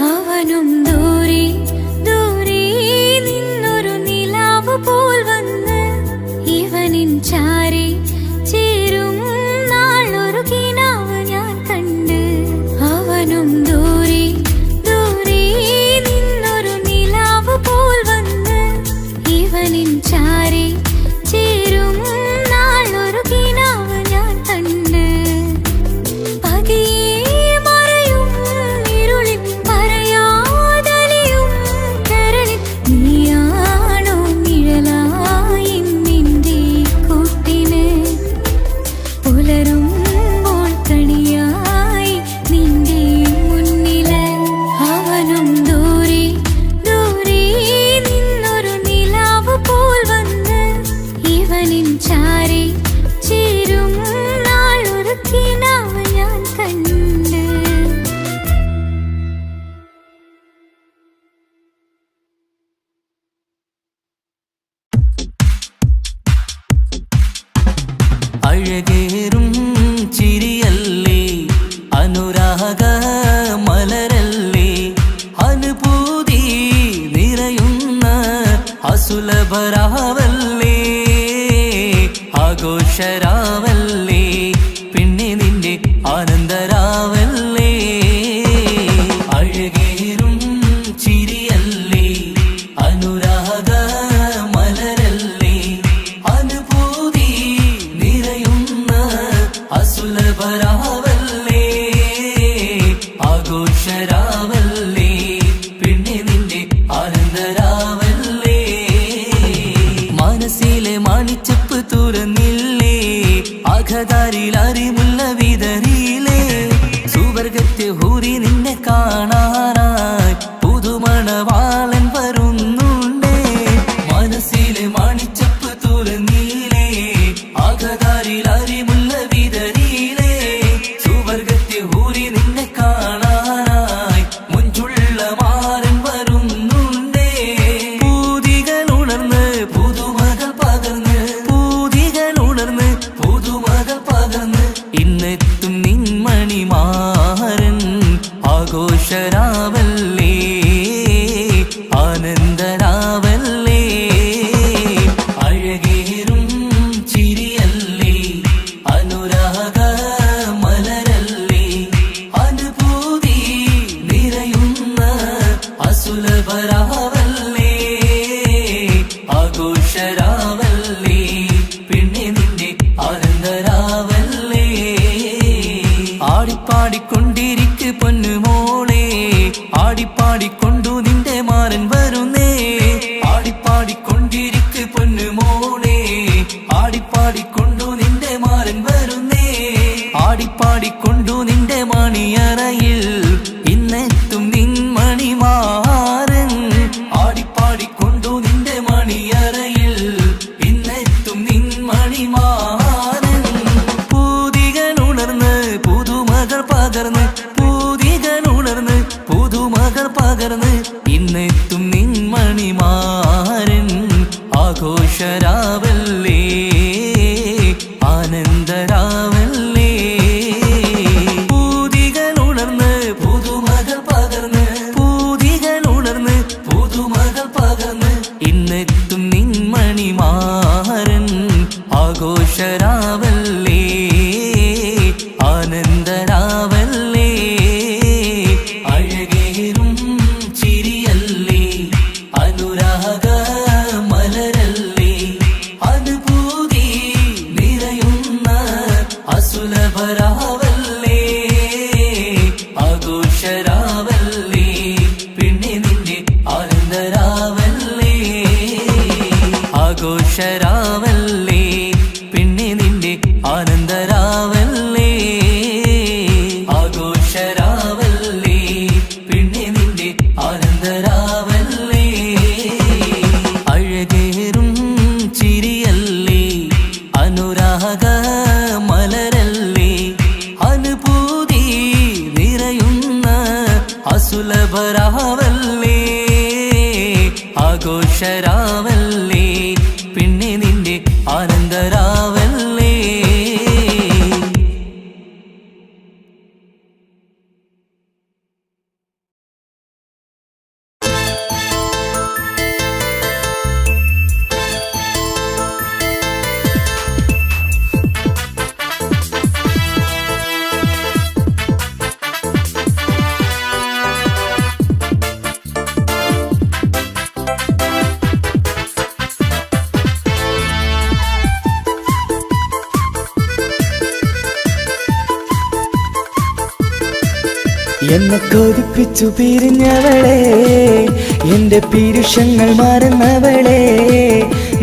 അവനും ദൂരെ ദൂരെ നിന്നൊരു നിലാവ് പോൽ വന്ന് ഇവനിൻ ചാരി ചേരും നാളൊരു കിനാവ് ഞാൻ കണ്ട്. അവനും ദൂരെ ദൂരെ നിന്നൊരു നിലാവ് പോൽ വന്ന് ഇവനിൻ ചാരി ചേരും നാളൊരു കിനാവ് ഞാൻ കണ്ട്. അഴകേറും ചിരിയല്ലേ അനുരാഗ മലരല്ലേ അനുഭൂതി നിറയുന്ന അസുലഭരാവല്ലേ ആഘോഷരാവല്ലേ പിന്നെ നിന്റെ ആനന്ദരാവല്ലേ. അഴകേറും ചിരിയല്ലേ അനുരാഗ മലരല്ലേ അനുഭൂതി നിറയുന്ന അസുലഭരാവല്ലേ ആഘോഷരാവല്ലേ പിന്നെ നിന്റെ ആനന്ദരാവല്ലേ. മനസ്സിലെ മാണിച്ചപ്പ് തുറന്നില്ലേ അഘതാരിൽ അറിമുല്ല വിതറിയില്ലേ സുവർഗത്തെ ഹൂറി നിന്നെ കാണാനായി പുതുമണവാളൻ വരുന്നുണ്ടേ. മനസ്സിലെ മാണിച്ചപ്പ് തുറന്നില്ലേ അഘതാരിൽ അറിമുല്ല വിതറിയില്ലേ സുവർഗത്തെ ഹൂറി നിന്നെ കാണാനായി മുഞ്ചുള്ള മാരൻ വരുന്നുണ്ടേ. പൂതികൾ ഉണർന്ന് പുതുമകൾ പകർന്ന് പൂതികൾ ഉണർന്ന് പുതുമകൾ പകർന്ന് ഇന്നെത്തും നിൻമണിമാരൻ ആഘോഷരാവല്ലേ ആനന്ദരാവല്ലേ. അഴകേറും ചിരിയല്ലേ അനുരാഗ മലരല്ലേ അനുഭൂതി നിറയുന്ന അസുലഭരാവല്ലേ ആഘോഷരാവല്ലേ പിന്നെ നിന്റെ ആനന്ദരാവല്ലേ. ആടിപ്പാടിക്കൊണ്ടിരിക്ക് പൊന്നുമോളെ ആടിപ്പാടിക്കൊണ്ടു നിന്റെ മാരൻ വരുന്നേ. ആടിപ്പാടിക്കൊണ്ടിരിക്ക് പൊന്നുമോളെ ആടിപ്പാടിക്കൊണ്ടു നിന്റെ മാരൻ വരുന്നേ. ആടിപ്പാടിക്കൊണ്ടു നിന്റെ മണിയറയിൽ ഇന്നെത്തും നിൻ മണിമാരൻ. ആടിപ്പാടിക്കൊണ്ടു നിന്റെ മണിയറയിൽ ഇന്നെത്തും നിൻ മണിമാരൻ. രാവല്ലേ ആനന്ദരാവല്ലേ അഴകേറും ചിരിയല്ലേ അനുരാഗ മലരല്ലേ അനുഭൂതി നിറയുന്ന അസുലഭരാവല്ലേ ആഘോഷരാവല്ലേ പിന്നെ നിന്റെ ആനന്ദരാവല്ലേ ആഘോഷരാവല്ലേ പിന്നെ നിന്റെ ആനന്ദരാവല്ലേ ആഘോഷരാവല്ലേ പിന്നെ നിന്റെ ആനന്ദരാവല്ലേ അഴകേറും ചിരിയല്ലേ അനുരാഗ മലരല്ലേ അനുഭൂതി നിറയുന്ന അസുലഭരാവല്ലേ ആഘോഷരാവല്ലേ പിന്നെ നിന്റെ ആനന്ദരാവല്ലേ എന്നെ കൊതിപ്പിച്ചു പിരിഞ്ഞവളെ എന്റെ പീരുഷങ്ങൾ മറന്നവളെ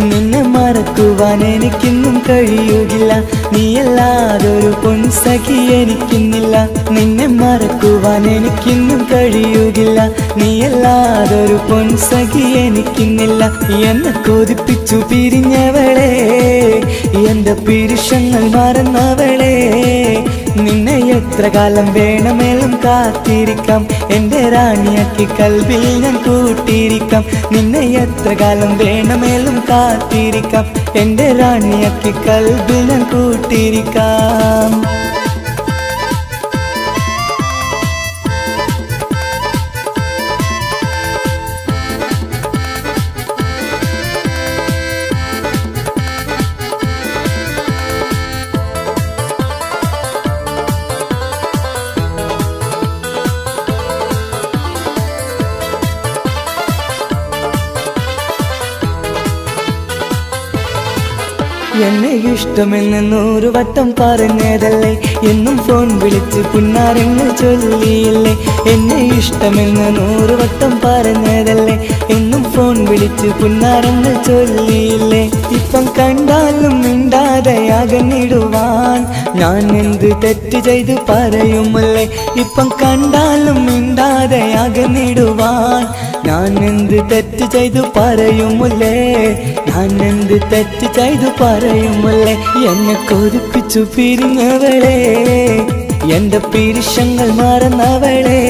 നിന്നെ മറക്കുവാൻ എനിക്കിന്നും കഴിയുകില്ല നീയല്ലാതൊരു പൊൻസഖി എനിക്കിന്നില്ല നിന്നെ മറക്കുവാൻ എനിക്കിന്നും കഴിയുകില്ല നീയല്ലാതൊരു പൊൻസഖി എനിക്കിന്നില്ല എന്നെ കൊതിപ്പിച്ചു പിരിഞ്ഞവളെ എന്റെ പീരുഷങ്ങൾ മറന്നവളെ നിന്നെ എത്ര കാലം വേണമെങ്കിലും കാത്തിരിക്കാം എന്റെ റാണിയാക്കി കൽവിൽ ഞാൻ കൂട്ടിയിരിക്കാം നിന്നെ എത്ര കാലം വേണമെങ്കിലും കാത്തിരിക്കാം എന്റെ റാണിയാക്കി കൽവിൽ ഞാൻ കൂട്ടിയിരിക്കാം എന്നെ ഇഷ്ടമെന്ന് 100 വട്ടം പറഞ്ഞതല്ലേ എന്നും ഫോൺ വിളിച്ച് പുന്നാരങ്ങൾ ചൊല്ലിയില്ലേ എന്നെ ഇഷ്ടമെന്ന് 100 വട്ടം പറഞ്ഞതല്ലേ എന്നും ഫോൺ വിളിച്ച് പുന്നാരങ്ങൾ ചൊല്ലിയില്ലേ ഇപ്പം കണ്ടാലും മിണ്ടാതെ അകന്നിടുവാൻ ഞാൻ എന്ത് തെറ്റ് ചെയ്ത് പറയുമല്ലേ ഇപ്പം കണ്ടാലും മിണ്ടാതെ അകന്നിടുവാൻ ഞാൻ എന്ത് തെറ്റ് ചെയ്തു പറയുമല്ലേ ഞാൻ എന്ത് തെറ്റ് ചെയ്തു പറയുമല്ലേ എന്നെ കൊതിപ്പിച്ചു പിരിഞ്ഞവളെ എന്റെ പീരുഷങ്ങൾ മറന്നവളെ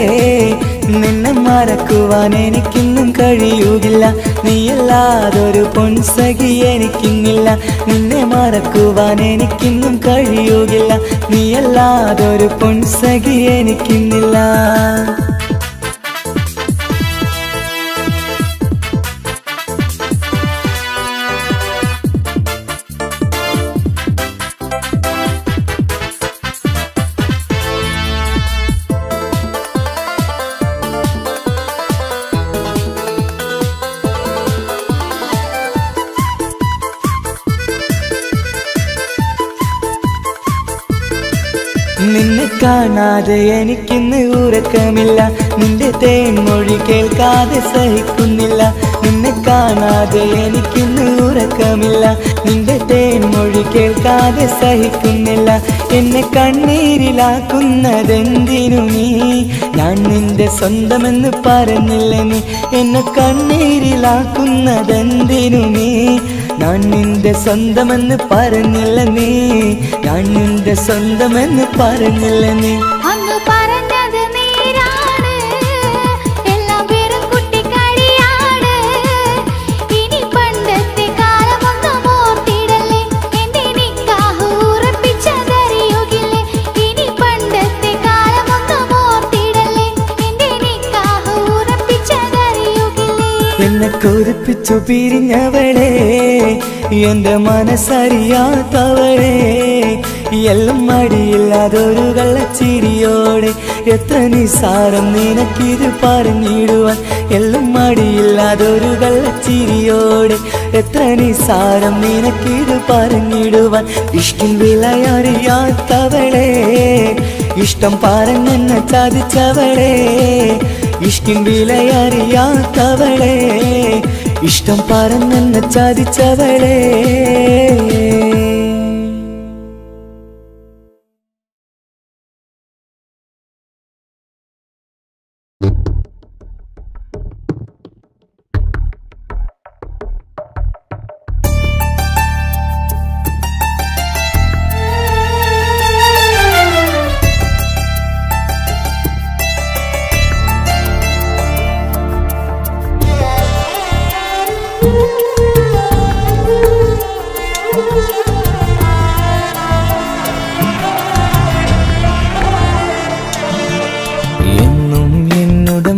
നിന്നെ മറക്കുവാൻ എനിക്കിന്നും കഴിയുകില്ല നീയല്ലാതൊരു പൊൻസഖി എനിക്കിന്നില്ല നിന്നെ മറക്കുവാൻ എനിക്കിന്നും കഴിയുകില്ല നീയല്ലാതൊരു പൊൻസഖി എനിക്കിന്നില്ല നിന്നെ കാണാതെ എനിക്കിന്ന് ഉറക്കമില്ല നിന്റെ തേൻമൊഴി കേൾക്കാതെ സഹിക്കുന്നില്ല നിന്നെ കാണാതെ എനിക്കിന്ന് ഉറക്കമില്ല നിന്റെ തേൻമൊഴി കേൾക്കാതെ സഹിക്കുന്നില്ല എന്നെ കണ്ണീരിലാക്കുന്നതെന്തിനു നീ ഞാൻ നിന്റെ സ്വന്തമെന്ന് പറഞ്ഞില്ല നീ എന്നെ കണ്ണീരിലാക്കുന്നതെന്തിനു നീ ഞാൻ നിന്റെ സ്വന്തമെന്ന് പറഞ്ഞില്ല നീ ഞാൻ നിന്റെ സ്വന്തമെന്ന് പറഞ്ഞില്ല നീ അങ്ങ് പറഞ്ഞത് നേരാണ് എല്ലാം വെറും കുട്ടിക്കളിയാണ് ഇനി പണ്ടത്തെ കാലമൊന്നും ഓർത്തിടല്ലേ എന്റെ നിക്കാഹ് ഉറപ്പിച്ചതറിയുകില്ലേ ഇനി പണ്ടത്തെ കാലമൊന്നും ഓർത്തിടല്ലേ എന്റെ നിക്കാഹ് ഉറപ്പിച്ചതറിയുകില്ലേ എന്നെ കൊതിപ്പിച്ചു പിരിഞ്ഞവളെ എന്റെ മനസ്സറിയാത്തവളെ എല്ലാം മടിയില്ലാതൊരു കള്ളച്ചിരിയോടെ എത്ര നിസാരം നിനക്കിത് പറഞ്ഞിടുവാൻ എല്ലാം മടിയില്ലാതൊരു കള്ളച്ചിരിയോടെ എത്ര നിസാരം നിനക്കിത് പറഞ്ഞിടുവാൻ ഇഷ്ടിൻ വിലയറിയാത്തവളെ ഇഷ്ടം പറഞ്ഞെന്നെ ചതിച്ചവളെ ഇഷ്ടിൻ വിലയറിയാത്തവളെ ഇഷ്ടം പറഞ്ഞെന്നെ ചതിച്ചവളെ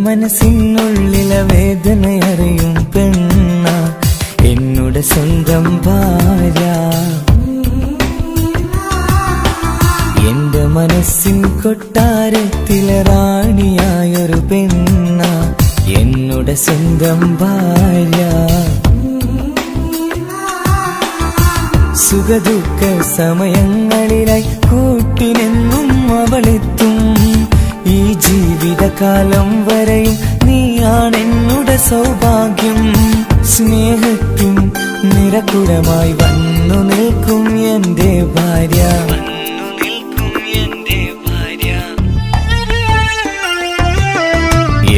മനസ്സിനുള്ളിലെ വേദനയറിയും പെണ്ണ എന്നുടെ സ്വന്തം ഭാര്യ എന്റെ മനസ്സിൻ കൊട്ടാരത്തിലെ റാണിയായൊരു പെണ്ണ എന്നുടെ സ്വന്തം ഭാര്യ സുഖദുഃഖ സമയങ്ങളിലായി കൂട്ടിനെന്നും അവളെത്തും ഈ ജീവിതകാലം വരെയും നീയാണെന്നുടെ സൗഭാഗ്യം സ്നേഹത്തിൻ നിറകുടമായി വന്നു നിൽക്കും എന്റെ ഭാര്യ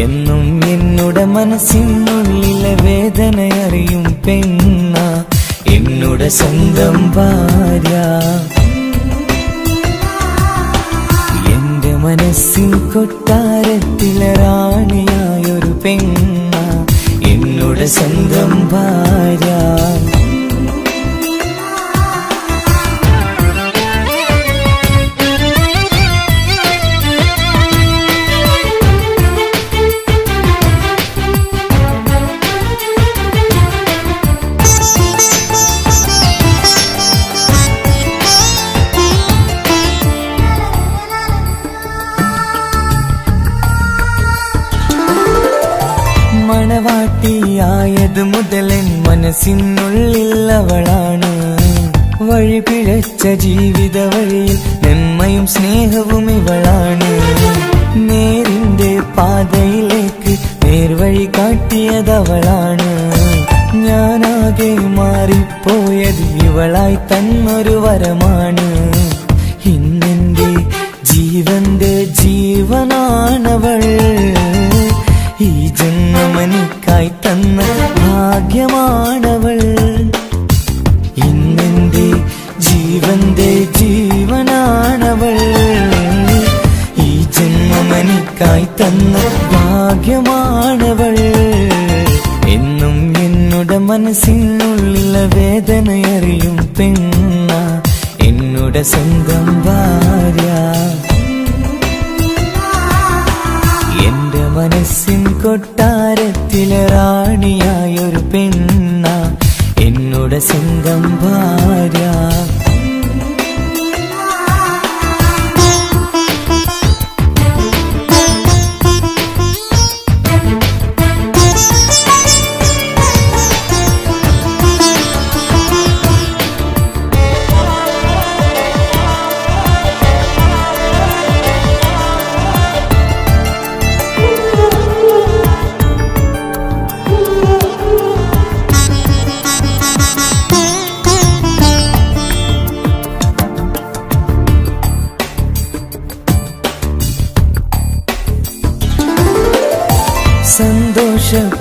എന്നും എന്നുടെ മനസ്സിനുള്ളിലെ വേദനയറിയും പെണ്ണ എന്നുടെ സ്വന്തം ഭാര്യ മനസ്സിൻ കൊട്ടാരത്തിലെ റാണിയായൊരു പെണ്ണ എന്നുടെ സ്വന്തം ഭാര്യ മണവാട്ടിയായത് മുതലൻ മനസ്സിനുള്ളിൽ അവളാണ് വഴി പിഴച്ച ജീവിത വഴിയിൽ നന്മയും സ്നേഹവും ഇവളാണ് നേരിന്റെ പാതയിലേക്ക് നേർവഴി കാട്ടിയതവളാണ് ഞാനാകെ മാറിപ്പോയത് ഇവളായി തന്നൊരു വരമാണ് ഇന്നെന്റെ ജീവന്റെ ജീവനാണവൾ ഈ ജന്മമെനിക്കായി തന്ന ഭാഗ്യമാണവൾ ഇന്നെന്റെ ജീവന്റെ ജീവനാണവൾ ഈ ജന്മമെനിക്കായി തന്ന ഭാഗ്യമാണവൾ എന്നും എന്നുടെ മനസ്സിനുള്ളിലെ വേദനയറിയും പെണ്ണ എന്നുടെ സ്വന്തം ഭാര്യ എന്റെ മനസ്സിൻ കൊട്ടാരത്തിലെ റാണിയായൊരു പെണ്ണ എന്നുടെ സ്വന്തം ഭാര്യ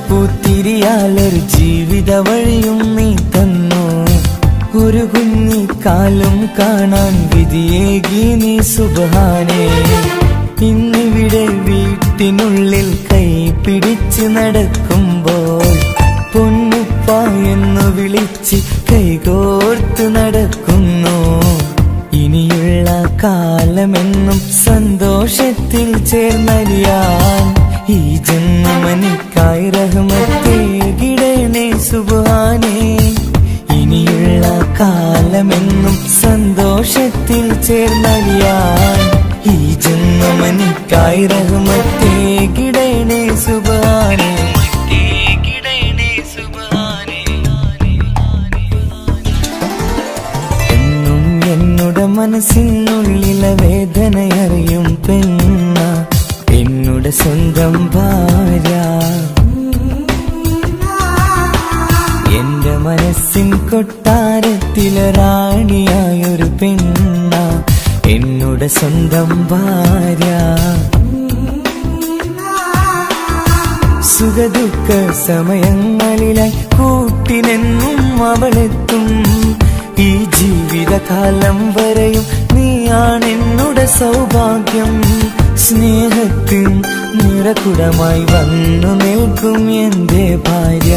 സന്തോഷപ്പൂത്തിരിയാലൊരു ജീവിത വഴിയും നീ തന്നു ഒരു കുഞ്ഞിക്കാലും കാണാൻ വിധിയേകി നീ സുബ്ഹാനേ ഇന്നിവിടെ വീട്ടിനുള്ളിൽ കൈ പിടിച്ച് നടക്കുമ്പോൾ പൊന്നുപ്പ എന്ന് വിളിച്ച് കൈകോർത്ത് നടക്കുന്നു ഇനിയുള്ള കാലമെന്നും സന്തോഷത്തിൽ ചേർന്നലിയാൻ ഈ ജന്മമെനിക്കായി റഹ്മത്തേകിടണേ സുബ്ഹാനേ ഇനിയുള്ള കാലമെന്നും സന്തോഷത്തിൽ ചേർന്നറിയാൻ ഈ ജന്മമനിക്കായി റഹ്മത്തേ കിടണേ സുബ്ഹാനേ എന്നും എന്നുടെ മനസ്സിനുള്ളിലെ വേദനയറിയും പെണ്ണ എന്നുടെ സ്വന്തം ഭാര്യ എന്റെ മനസ്സിൻ കൊട്ടാരത്തിലെ റാണിയായൊരു പെണ്ണ എന്നുടെ സ്വന്തം ഭാര്യ സുഖദുഃഖ സമയങ്ങളിലായി കൂട്ടിനെന്നും അവളെത്തും ഈ ജീവിതകാലം വരെയും നീയാണെന്നുടെ സൗഭാഗ്യം സ്നേഹത്തിൻ നിറകുടമായി വന്നു നിൽക്കും എന്റെ ഭാര്യ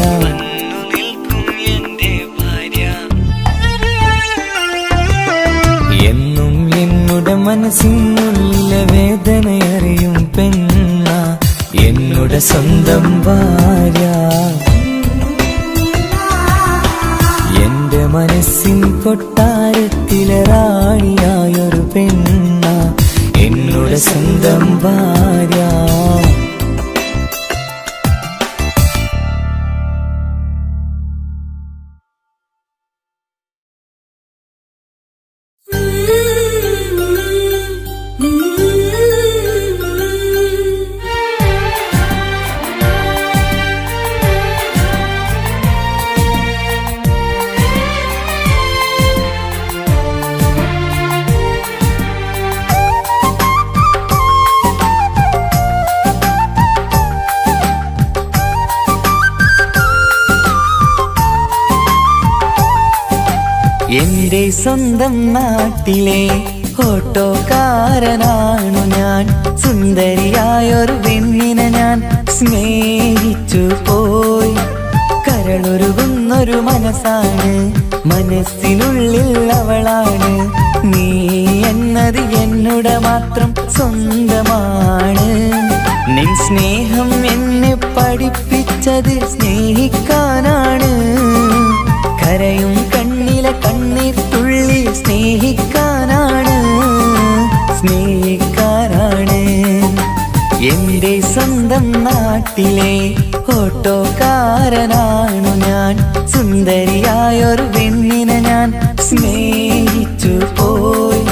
എന്നും എന്നുടെ മനസ്സിനുള്ളിലെ വേദനയറിയും പെണ്ണ എന്നുടെ സ്വന്തം ഭാര്യ എന്റെ മനസ്സിൻ കൊട്ടാരത്തിലെ റാണിയായൊരു പെണ്ണ എന്നുടെ സ്വന്തം ഭാര്യ എന്റെ സ്വന്തം നാട്ടിലെ ഓട്ടോക്കാരനാണു ഞാൻ സുന്ദരിയായൊരു പെണ്ണിനെ ഞാൻ സ്നേഹിച്ചു പോയി കരളൊരുകുന്നൊരു മനസ്സാണ് മനസ്സിനുള്ളിൽ അവളാണ് നീ എന്നത് എന്നുടെ മാത്രം സ്വന്തമാണ് നിൻ സ്നേഹം എന്നെ പഠിപ്പിച്ചത് സ്നേഹിക്കാനാണ് കരയും കണ്ണിലെ കണ്ണീർ തുള്ളി സ്നേഹിക്കാനാണ് എന്റെ സ്വന്തം നാട്ടിലെ ഓട്ടോക്കാരനാണു ഞാൻ സുന്ദരിയായൊരു പെണ്ണിനെ ഞാൻ സ്നേഹിച്ചു പോയി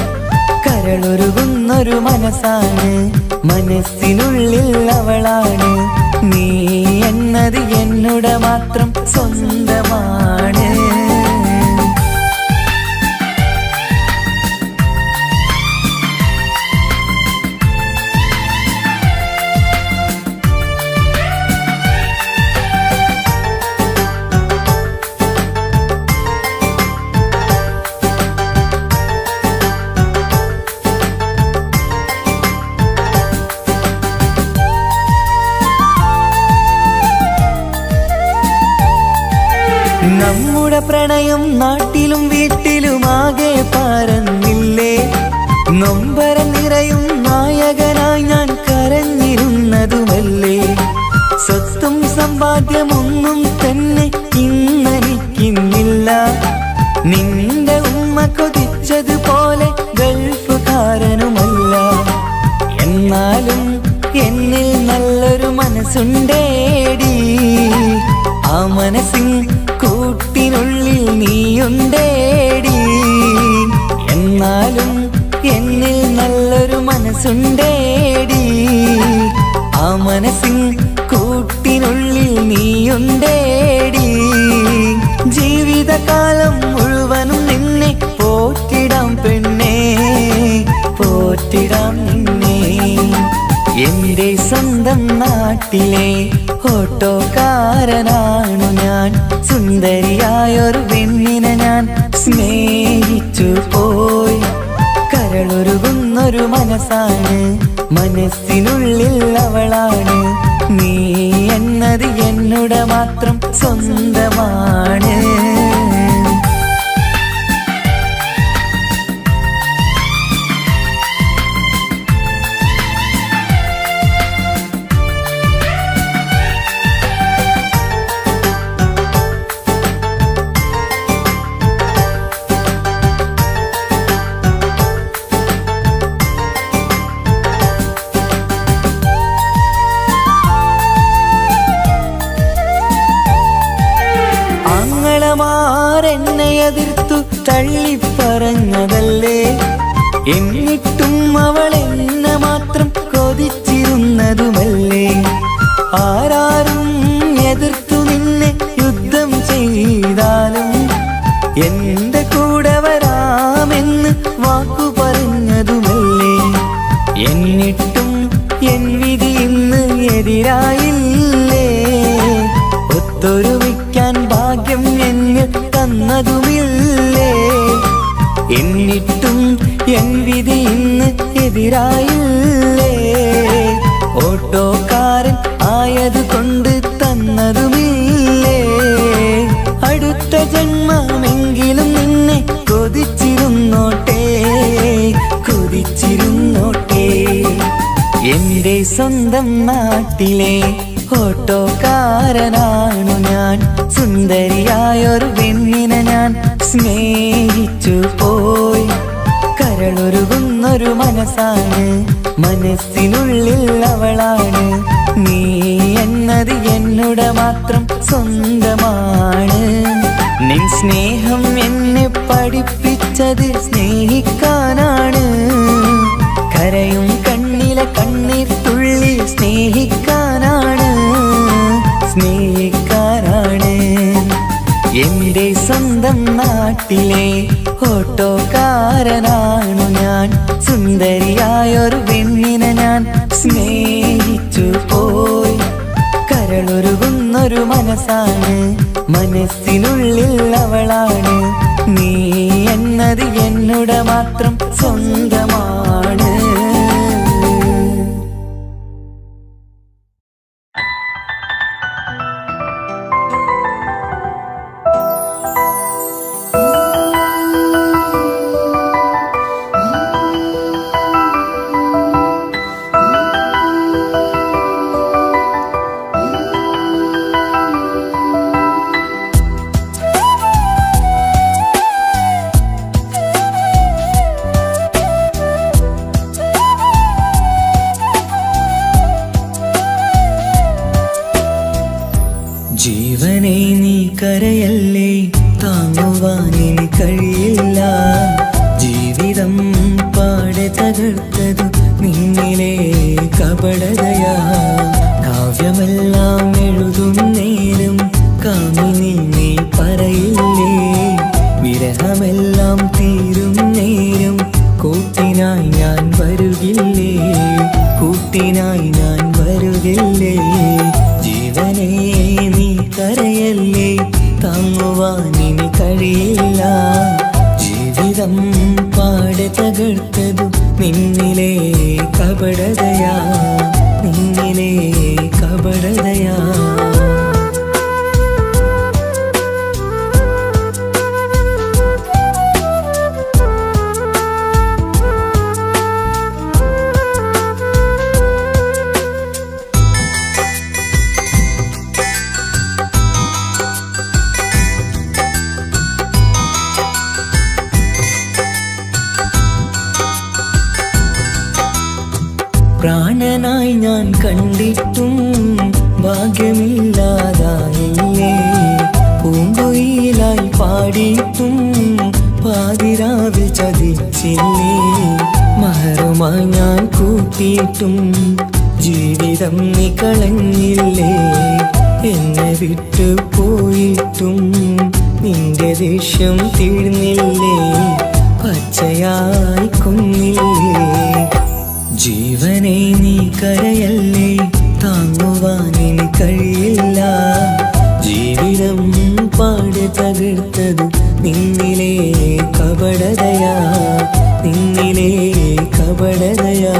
കരളൊരുകുന്നൊരു മനസ്സാണ് മനസ്സിനുള്ളിൽ അവളാണ് നീ എന്നത് എന്നുടെ മാത്രം സ്വന്തമാണ് നമ്മുടെ പ്രണയം നാട്ടിലും വീട്ടിലുമാകെ പരന്നില്ലേ നൊമ്പര നിറയും നായകനായി ഞാൻ കരഞ്ഞിരുന്നതുമല്ലേ സ്വത്തും സമ്പാദ്യമൊന്നും തന്നെ ഇന്നെനിക്കിന്നില്ല നിന്റെ ഉമ്മ കൊതിച്ചതുപോലെ ഗൾഫുകാരനുമല്ല എന്നാലും എന്നിൽ നല്ലൊരു മനസ്സുണ്ടേടി ആ മനസ്സിൻ കൂട്ടിനുള്ളിൽ നീയുണ്ടേടി എന്നാലും എന്നിൽ നല്ലൊരു മനസ്സുണ്ടേടി ആ മനസ്സിൻ കൂട്ടിനുള്ളിൽ നീയുണ്ടേടി ജീവിതകാലം മുഴുവനും നിന്നെ പോറ്റിടാം പെണ്ണേ പോറ്റിടാം നിന്നെ എന്റെ സ്വന്തം നാട്ടിലെ ഓട്ടോക്കാരനാണു ഞാൻ സുന്ദരിയായൊരു പെണ്ണിനെ ഞാൻ സ്നേഹിച്ചു പോയി കരളൊരുകുന്നൊരു മനസ്സാണ് മനസ്സിനുള്ളിൽ അവളാണ് നീ എന്നത് എന്നുടെ മാത്രം സ്വന്തമാണ് എതിർത്തു തള്ളിപ്പറഞ്ഞതല്ലേ. എന്നിട്ടും അവൾ എന്നെ മാത്രം കൊതിച്ചിരുന്നതുമല്ലേ. ആരാരും എതിർത്തു നിന്നെ യുദ്ധം ചെയ്താലും എന്റെ കൂടെ വരാമെന്ന് വാക്കു പറഞ്ഞതുമല്ലേ. എന്നിട്ടും എൻ വിധി ഇന്ന് എതിരായില്ലേ. ഒത്തൊരുമിക്കാൻ ഭാഗ്യം എന്നെ തന്നതുമില്ലേ. എന്നിട്ടും എൻ വിധി ഇന്ന് എതിരായില്ലേ. ഓട്ടോക്കാരൻ ആയതുകൊണ്ട് തന്നതുമില്ലേ. അടുത്ത ജന്മമെങ്കിലും നിന്നെ കൊതിച്ചിരുന്നോട്ടെ, കൊതിച്ചിരുന്നോട്ടെ. എന്റെ സ്വന്തം നാട്ടിലെ ഓട്ടോക്കാരനാണു ഞാൻ. സുന്ദരിയായൊരു പെണ്ണിനെ ഞാൻ സ്നേഹിച്ചു പോയി. കരളൊരുകുന്നൊരു മനസ്സാണ്, മനസ്സിനുള്ളിൽ അവളാണ്. നീ എന്നത് എന്നുടെ മാത്രം സ്വന്തമാണ്. നിൻ സ്നേഹം എന്നെ പഠിപ്പിച്ചത് സ്നേഹിക്കാനാണ്. കരയും കണ്ണിലെ കണ്ണീർ തുള്ളി സ്നേഹിക്കാനാണ്, സ്നേഹിക്കാനാണ്. എന്റെ സ്വന്തം നാട്ടിലെ ഓട്ടോക്കാരനാണു ഞാൻ. സുന്ദരിയായൊരു പെണ്ണിനെ ഞാൻ സ്നേഹിച്ചു പോയി. കരളൊരുകുന്നൊരു മനസ്സാണ്, മനസ്സിനുള്ളിൽ അവളാണ്. നീ എന്നത് എന്നുടെ മാത്രം സ്വന്തമാണ്. ജീവനെ നീ കരയല്ലേ, താങ്ങുവാനിനി കഴിയില്ല. ജീവിതം പാടെ തകർത്തതു നിന്നിലെ കപടതയാ. കാവ്യമെല്ലാം എഴുതും നേരം കാമിനി നീ പറയില്ലേ. വിരഹമെല്ലാം തീരും നേരം കൂട്ടിനായി ഞാൻ വരുകില്ലേ, കൂട്ടിനായി ഞാൻ വരുകില്ലേ. ജീവനെ നീ കരയല്ലേ, താങ്ങുവാനിനി കഴിയില്ല. ജീവിതം പാടെ തകർത്തതു നിന്നിലെ കപടതയാ, നിന്നിലെ കപടതയാ. പ്രാണനായി ഞാൻ കണ്ടിട്ടും ഭാഗ്യമില്ലാതായില്ലേ. പൂങ്കുയിലായി പാടിയിട്ടും പാതിരാവിൽ ചതിച്ചില്ലേ. മഹറുമായി ഞാൻ കൂട്ടിയിട്ടും ജീവിതം നീ കളഞ്ഞില്ലേ. എന്നെ വിട്ടു പോയിട്ടും നിന്റെ ദേഷ്യം തീർന്നില്ലേ, പച്ചയായി കൊന്നില്ലേ. ജീവനെ നീ കരയല്ലേ, താങ്ങുവാനിനി കഴിയില്ല. ജീവിതം പാടെ തകർത്തത് നിന്നിലെ കപടതയാ, നിന്നിലെ കപടതയാ.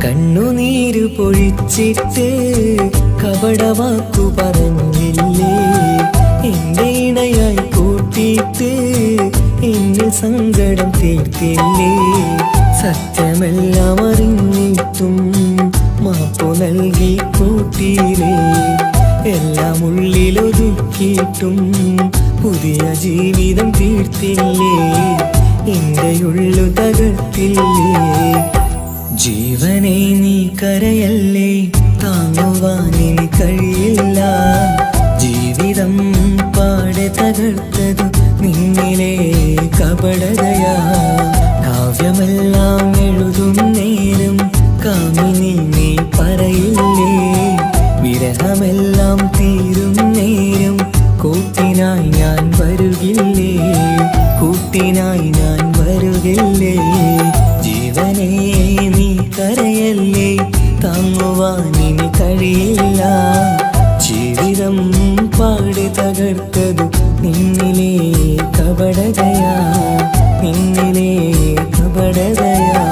കണ്ണുനീര് പൊഴിച്ചിട്ട് കപടവാക്കു പറഞ്ഞില്ലേ. എന്റെ ഇണയായി കൂട്ടിയിട്ട് എന്നിൽ സങ്കടം തീർത്തില്ലേ സത്യമെല്ലാം അറിഞ്ഞിട്ടും മാപ്പു നൽകി കൂട്ടിയില്ലേ എല്ലാം ഉള്ളിലൊതുക്കിയിട്ടും പുതിയ ജീവിതം തീർത്തില്ലേ എന്റെ ഉള്ളു തകർത്തില്ലേ ജീവനെ നീ കരയല്ലേ താങ്ങുവാനിനി കഴിയില്ല ജീവിതം പാടെ തകർത്തതു നിന്നിലെ കപടതയാ കാവ്യമെല്ലാം എഴുതും നേരം കാമിനി നീ പറയില്ലേ വിരഹമെല്ലാം തീരും നേരം കൂട്ടിനായി ഞാൻ വരുകില്ലേ കൂട്ടിനായി ഞാൻ വരുകില്ലേ ജീവനെ നീ കരയല്ലേ താങ്ങുവാനിനി കഴിയില്ല ജീവിതം പാടി തകർത്തതു നിന്നിലെ കപടതയാ നിന്നിലെ കപടതയാ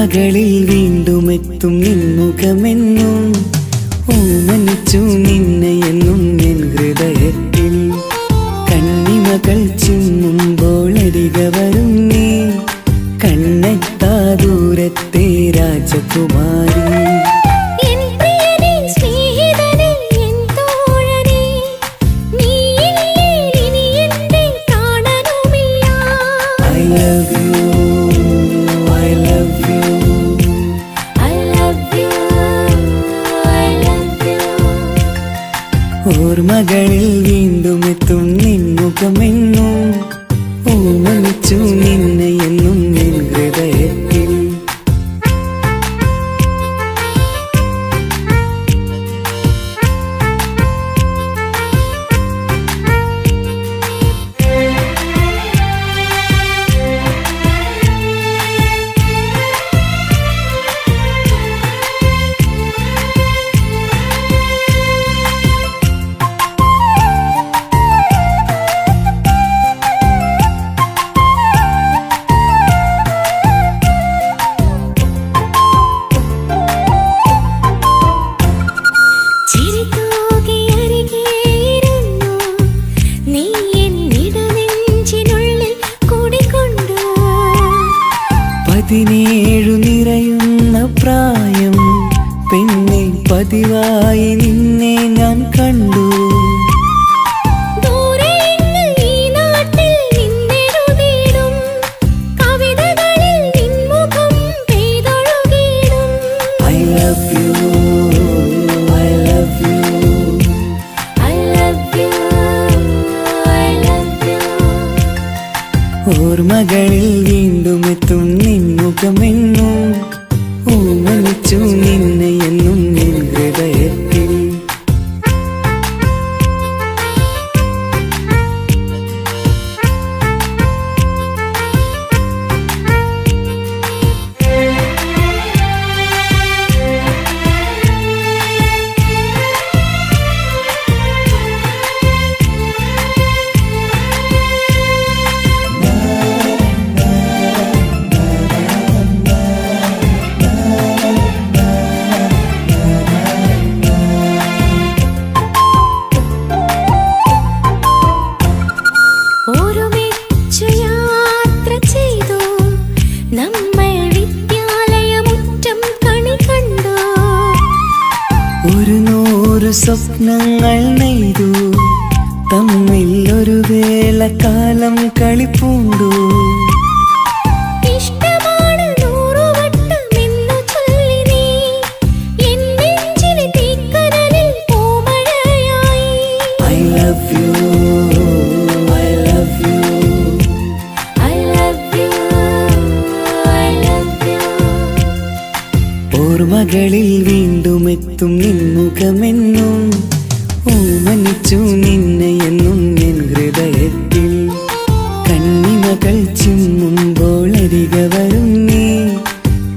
ഓർമ്മകളിൽ വീണ്ടും എത്തും നിൻമുഖമെന്നും ഓമനിച്ചു നിന്നെ എന്നും എൻ ഹൃദയത്തിൽ കണ്ണിമകൾ ചിമ്മുമ്പോൾ അരികെ വരും നീ കണ്ണെത്താ ദൂരത്തെ രാജകുമാരി എൻ പ്രിയനേ സ്നേഹിതനേ എൻ തോഴനേ നീയില്ലേ ഇനി എന്നെ കാണാനുമില്ല I love you, I love you. I love you I love you ഓർമ്മകളിൽ വീണ്ടും എത്തും നിൻമുഖമെന്നും ഓമനിച്ചു നിന്നെ എന്നും എൻ ഹൃദയത്തിൽ ചിരിതൂകി അരികെയിരുന്നു നീ എന്നിടനെഞ്ചിനുള്ളിൽ കുടികൊണ്ടു 17 നിറയുന്ന പ്രായം പെണ്ണെ പതിവായി നിന്നെ ഞാൻ കണ്ടു ദൂരെയെങ്ങ് ഈ നാട്ടിൽ നിന്നെഴുതിയിടും കവിതകളിൽ നിൻമുഖം പെയ്തൊഴുകിയിടും I love you, I love you. I love you I love you ഓർമ്മകളിൽ വീണ്ടും എത്തും നിൻമുഖമെന്നും ഓമനിച്ചു നിന്നെ എന്നും എൻ ഹൃദയത്തിൽ ഒരുമിച്ചു യാത്ര ചെയ്തു നമ്മൾ വിദ്യാലയമുറ്റം കണി കണ്ടു 100 സ്വപ്നങ്ങൾ നെയ്തു തമ്മിൽ ഒരു വേള കാലം കളിപ്പൂണ്ടു ഇഷ്ടമാണ് 100 വട്ടമെന്നു ചൊല്ലി നീ എൻ നെഞ്ചിലെ തീക്കനലിൽ പൂമഴയായി I love you, I love you. I love you I love you ഓർമ്മകളിൽ വീണ്ടും എത്തും നിൻമുഖമെന്നും ഓമനിച്ചു നിന്നെ എന്നും എൻ ഹൃദയത്തിൽ കണ്ണിമകൾ ചിമ്മുമ്പോൾ അരികെ വരും നീ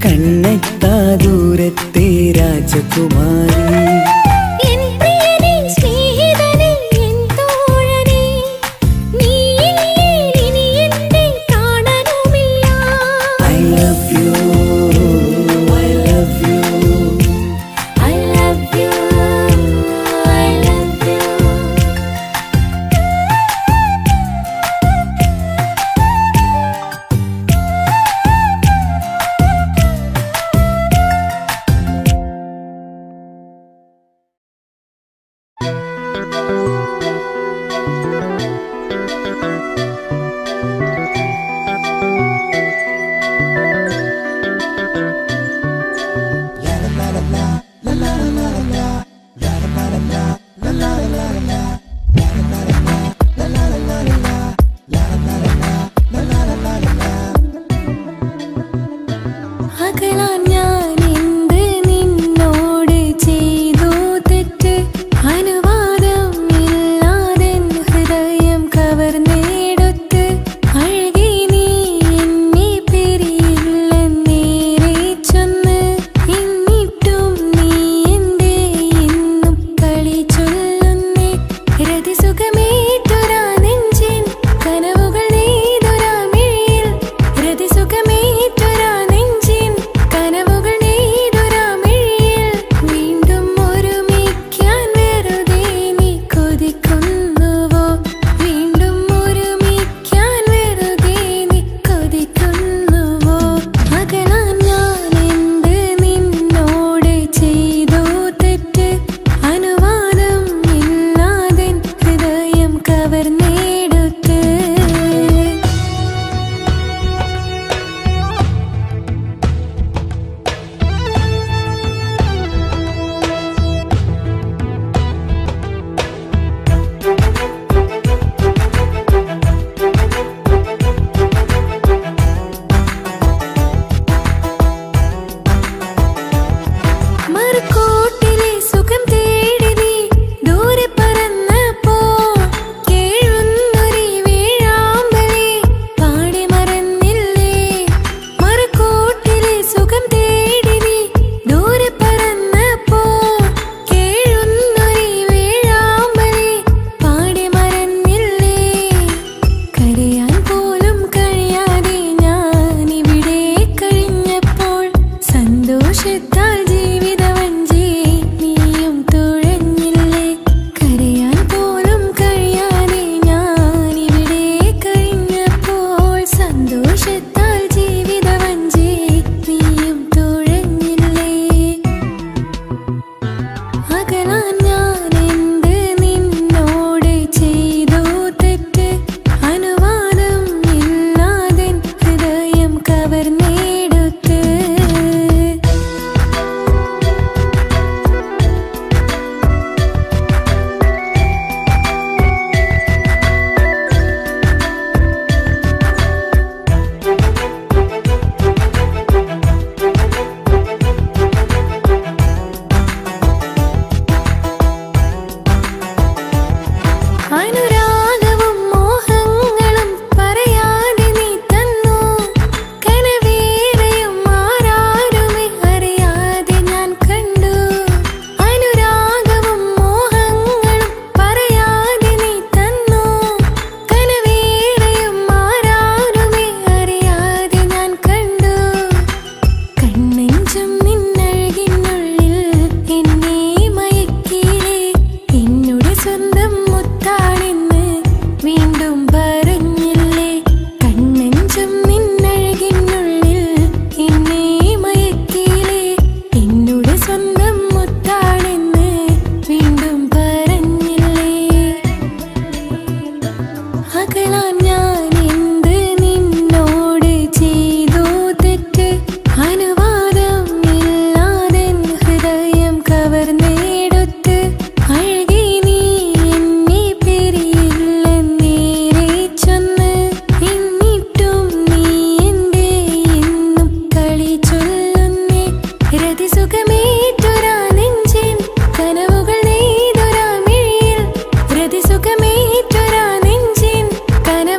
കണ്ണെത്താ ദൂരത്തെ രാജകുമാരി എൻ പ്രിയനേ സ്നേഹിതനേ എൻ തോഴനേ നീയില്ലേ ഇനി എന്നെ കാണാനുമില്ല I love you, I love you. I love you I love you കവർന്നെടുത്ത് മറുകോട്ടിലെ സുഖം തേടി നീ ദൂരെ പറന്നപ്പോൾ കേഴുന്നൊരു വേഴാമ്പലേ പാടി മറന്നില്ലേ. മറുകോട്ടിലെ സുഖം തേടി നീ ദൂരെ പറന്നപ്പോൾ കേഴുന്നൊരു വേഴാമ്പലേ പാടി മറന്നില്ലേ. കരയാൻ പോലും കഴിയാതെ ഞാൻ ഇവിടെ കഴിഞ്ഞപ്പോൾ സന്തോഷത്താൽ ജീവിതവഞ്ചി നീയും തുഴഞ്ഞില്ലേ. കരയാൻ പോലും കഴിയാതെ ഞാൻ ഇവിടെ കഴിഞ്ഞപ്പോൾ സന്തോഷത്താൽ ജീവിതവഞ്ചി നീയും തുഴഞ്ഞില്ലേ. അകലാൻ ഞാൻ എന്ത് നിന്നോട് ചെയ്തു തെറ്റ് അനുവാദം ഇല്ലാതെ ഹൃദയം കവർന്നെടുത്ത് അനുരാഗവും മോഹങ്ങളും പറയാതെ നീ തന്നു. കനവേറെയും ആരാരുമേ അറിയാതെ ഞാൻ കണ്ടു. അനുരാഗവും മോഹങ്ങളും പറയാതെ നീ തന്നു. കനവേറെയും ആരാരുമേ അറിയാതെ ഞാൻ കണ്ടു. കണ്ണെഞ്ചും നിന്നഴകിനുള്ളിൽ എന്നെ മയക്കിയില്ലേ. എന്നുടെ സ്വന്തം മുത്താണെന്ന് വീണ്ടും പറഞ്ഞില്ലേ. കണ്ണെഞ്ചും നിന്നഴകിനുള്ളിൽ എന്നെ മയക്കിയില്ലേ. എന്നുടെ സ്വന്തം മുത്താണെന്ന് വീണ്ടും പറഞ്ഞില്ലേ. അകലാൻ ഞാൻ എന്ത് നിന്നോട് ചെയ്തു തെറ്റ് അനുവാദം ഇല്ലാതെ ഹൃദയം കവർന്നെടുത്ത് അഴകി നീ എന്നെ പിരിയില്ലെന്നേറെ ചൊന്ന്. എന്നിട്ടും നീ എന്റെ എന്നും കളി ചൊല്ലുന്നേ. രതിസുഖമേറ്റൊരാ നെഞ്ചിൻ കനവുകൾ നെയ്തൊരാ മിഴിയിൽ. രതിസുഖമേറ്റൊരാ നെഞ്ചിൻ കനവുകൾ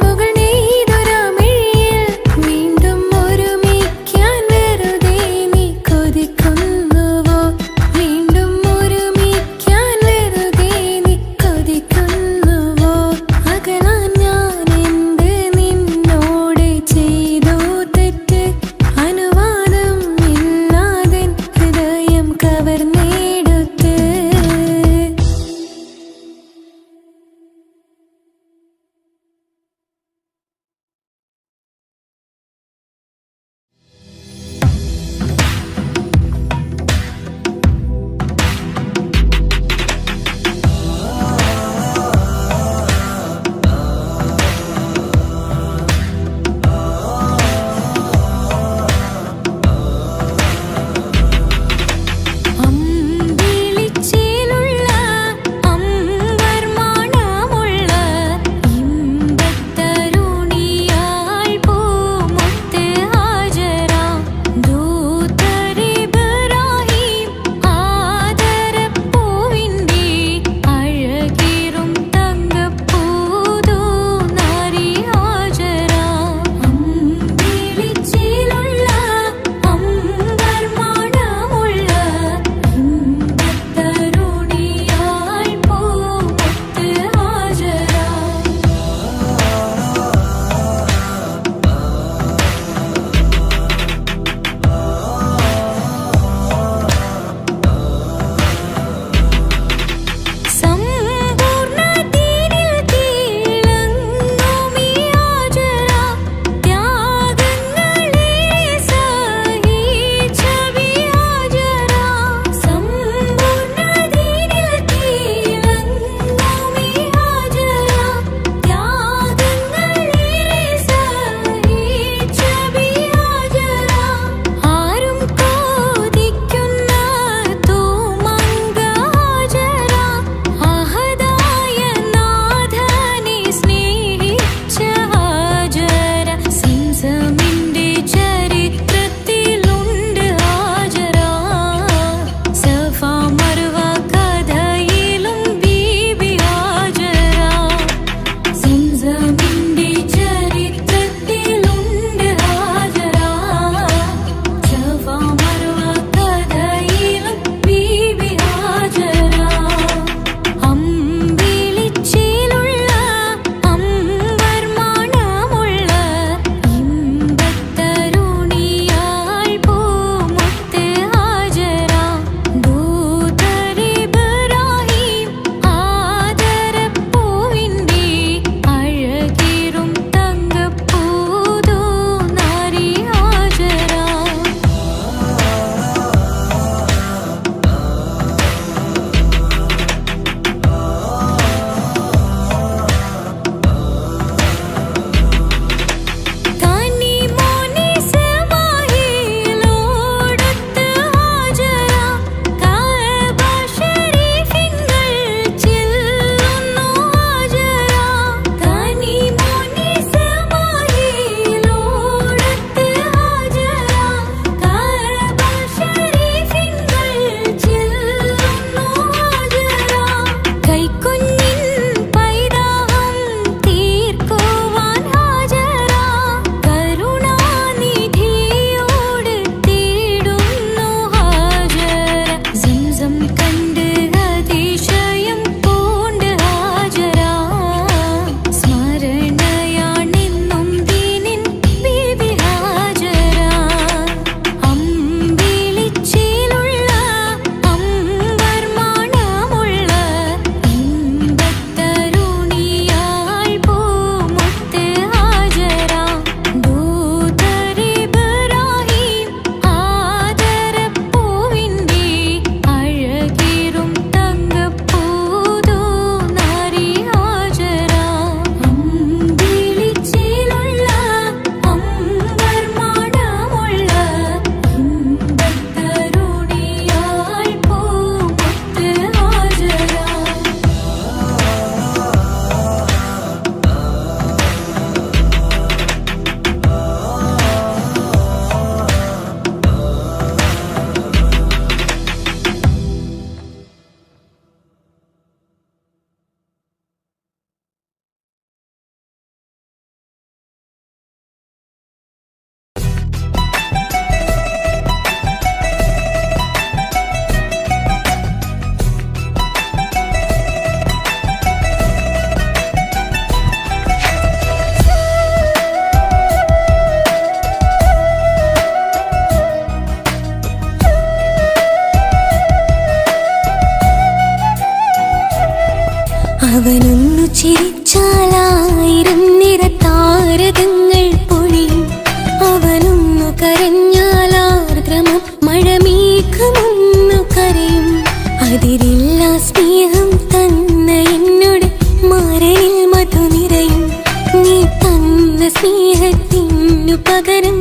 സ്നേഹത്തിനു പകരം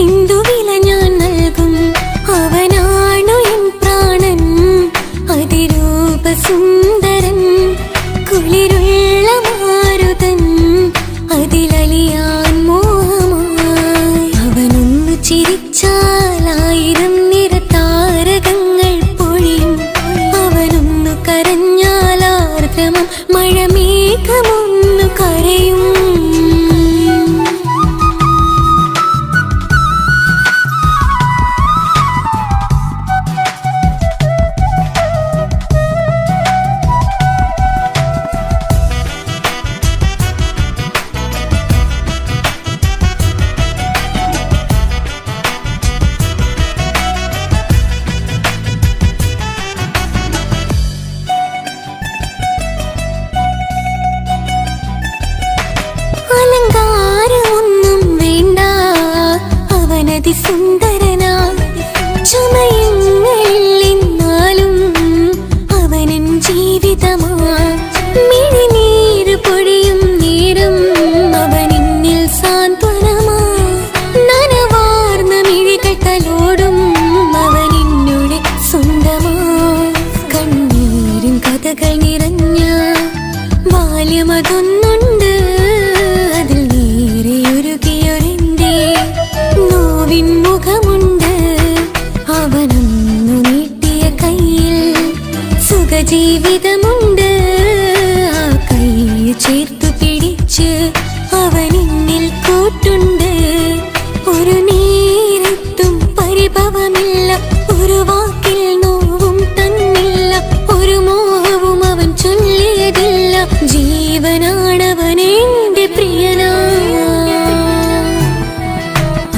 എന്തു വില ഞാൻ നൽകും? അവനാണു എൻ പ്രാണൻ, അതിരൂപസുന്ദരൻ, കുളിരുള്ള മാരുതൻ, അതിലലിയാൻ മോഹമായി. അവനൊന്നു ചിരിച്ചാൽ 1000 നിറതാരകങ്ങൾ പൊഴിയും. അവനൊന്നു കരഞ്ഞാൽ ആർദ്രമം മഴമേഘമൊന്നു കരയും. അലങ്കാരമൊന്നും വേണ്ട, അവനതിസുന്ദരനാ. ചമയങ്ങളിൽ എന്നാലും അവനൻ ജീവിതമാ. മിഴിനീര് പൊഴിയും നേരം അവനെന്നിൽ സാന്ത്വനമാ. നനവാർന്ന മിഴികൾ തലോടും അവനെന്നുടെ സ്വന്തമാ. കണ്ണീരിൻ കഥകൾ നിറഞ്ഞ ബാല്യമതൊന്നുണ്ട്, അതിൽ നീരെയൊരുകിയൊരെന്റെ നോവിൻ മുഖമുണ്ട്. അവനൊന്നു നീട്ടിയ കയ്യിൽ സുഖജീവിതമുണ്ട്. ആ കൈ ചേർത്തു പിടിച്ച് അവനെന്നിൽ കൂട്ടുണ്ട്. ഒരു നേരത്തും പരിഭവമില്ല, ഒരു വാക്കിൽ നോവും തന്നില്ല, ഒരു മോഹവും അവൻ ചൊല്ലിയതില്ല. ജീവനാണവനെന്റെ പ്രിയനാ.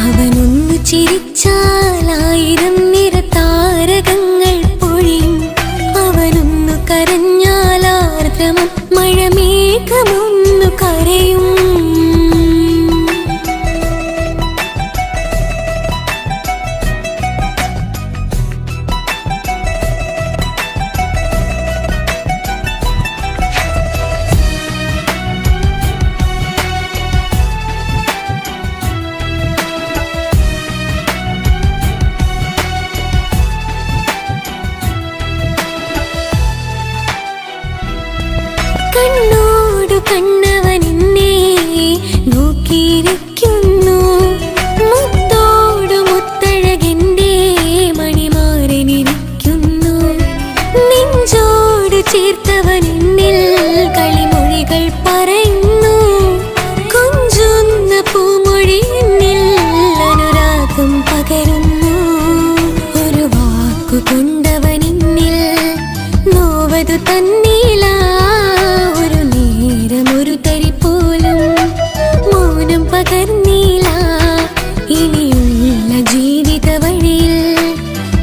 അവനൊന്നു ചിരിച്ചാൽ 1000 നിറതാരകങ്ങൾ പൊഴിയും. അവനൊന്നു കരഞ്ഞാൽ ആർദ്രമം മഴമേഘമൊന്നു കരയും. കണ്ണോടു കണ്ണവനെന്നെ നോക്കിയിരിക്കുന്നു. മുത്തോടു മുത്തഴകെന്റെ മണിമാരനിരിക്കുന്നു. നെഞ്ചോട് ചേർത്തവനെന്നിൽ കളിമൊഴികൾ പറയുന്നു. കൊഞ്ചുന്ന പൂമൊഴി എന്നിൽ അനുരാഗം പകരുന്നു. ഒരു വാക്കു കൊണ്ടവനെന്നിൽ നോവതു തന്നില്ല. ഒരു നേരമൊരു തരി പോലും മൗനം പകർന്നില്ല. ഇനിയുള്ള ജീവിത വഴിയിൽ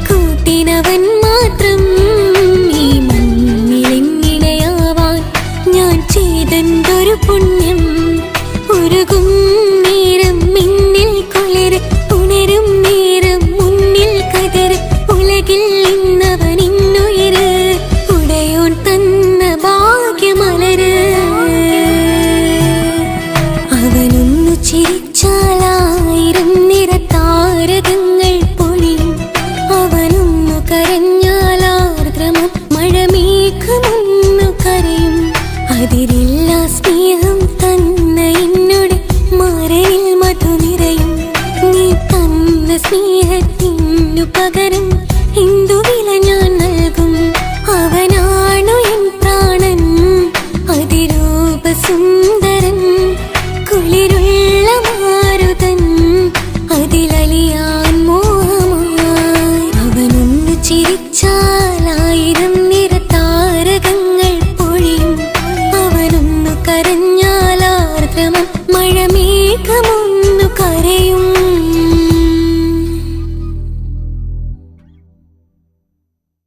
കൂട്ടിനവൻ മാത്രം. ഈ മണ്ണിലെങ്ങിനെയാവാൻ ഞാൻ ചെയ്തെന്തൊരു പുണ്യം. ഉരുകും നേരം മിന്നിൽ കുളിര്, ഉണരും നേരം മുന്നിൽ കതിര്. ഉലകിൽ ഇന്നവൻ ഇന്നുയിര്, ഉടയോൻ തന്ന ഭാഗ്യമലര്. അവനൊന്നു ചിരിച്ചാൽ 1000 നിറതാരകങ്ങൾ പൊഴിയും. അവനൊന്നു കരഞ്ഞാൽ ആർദ്രമം മഴമേഘമൊന്നു കരയും. അതിൽ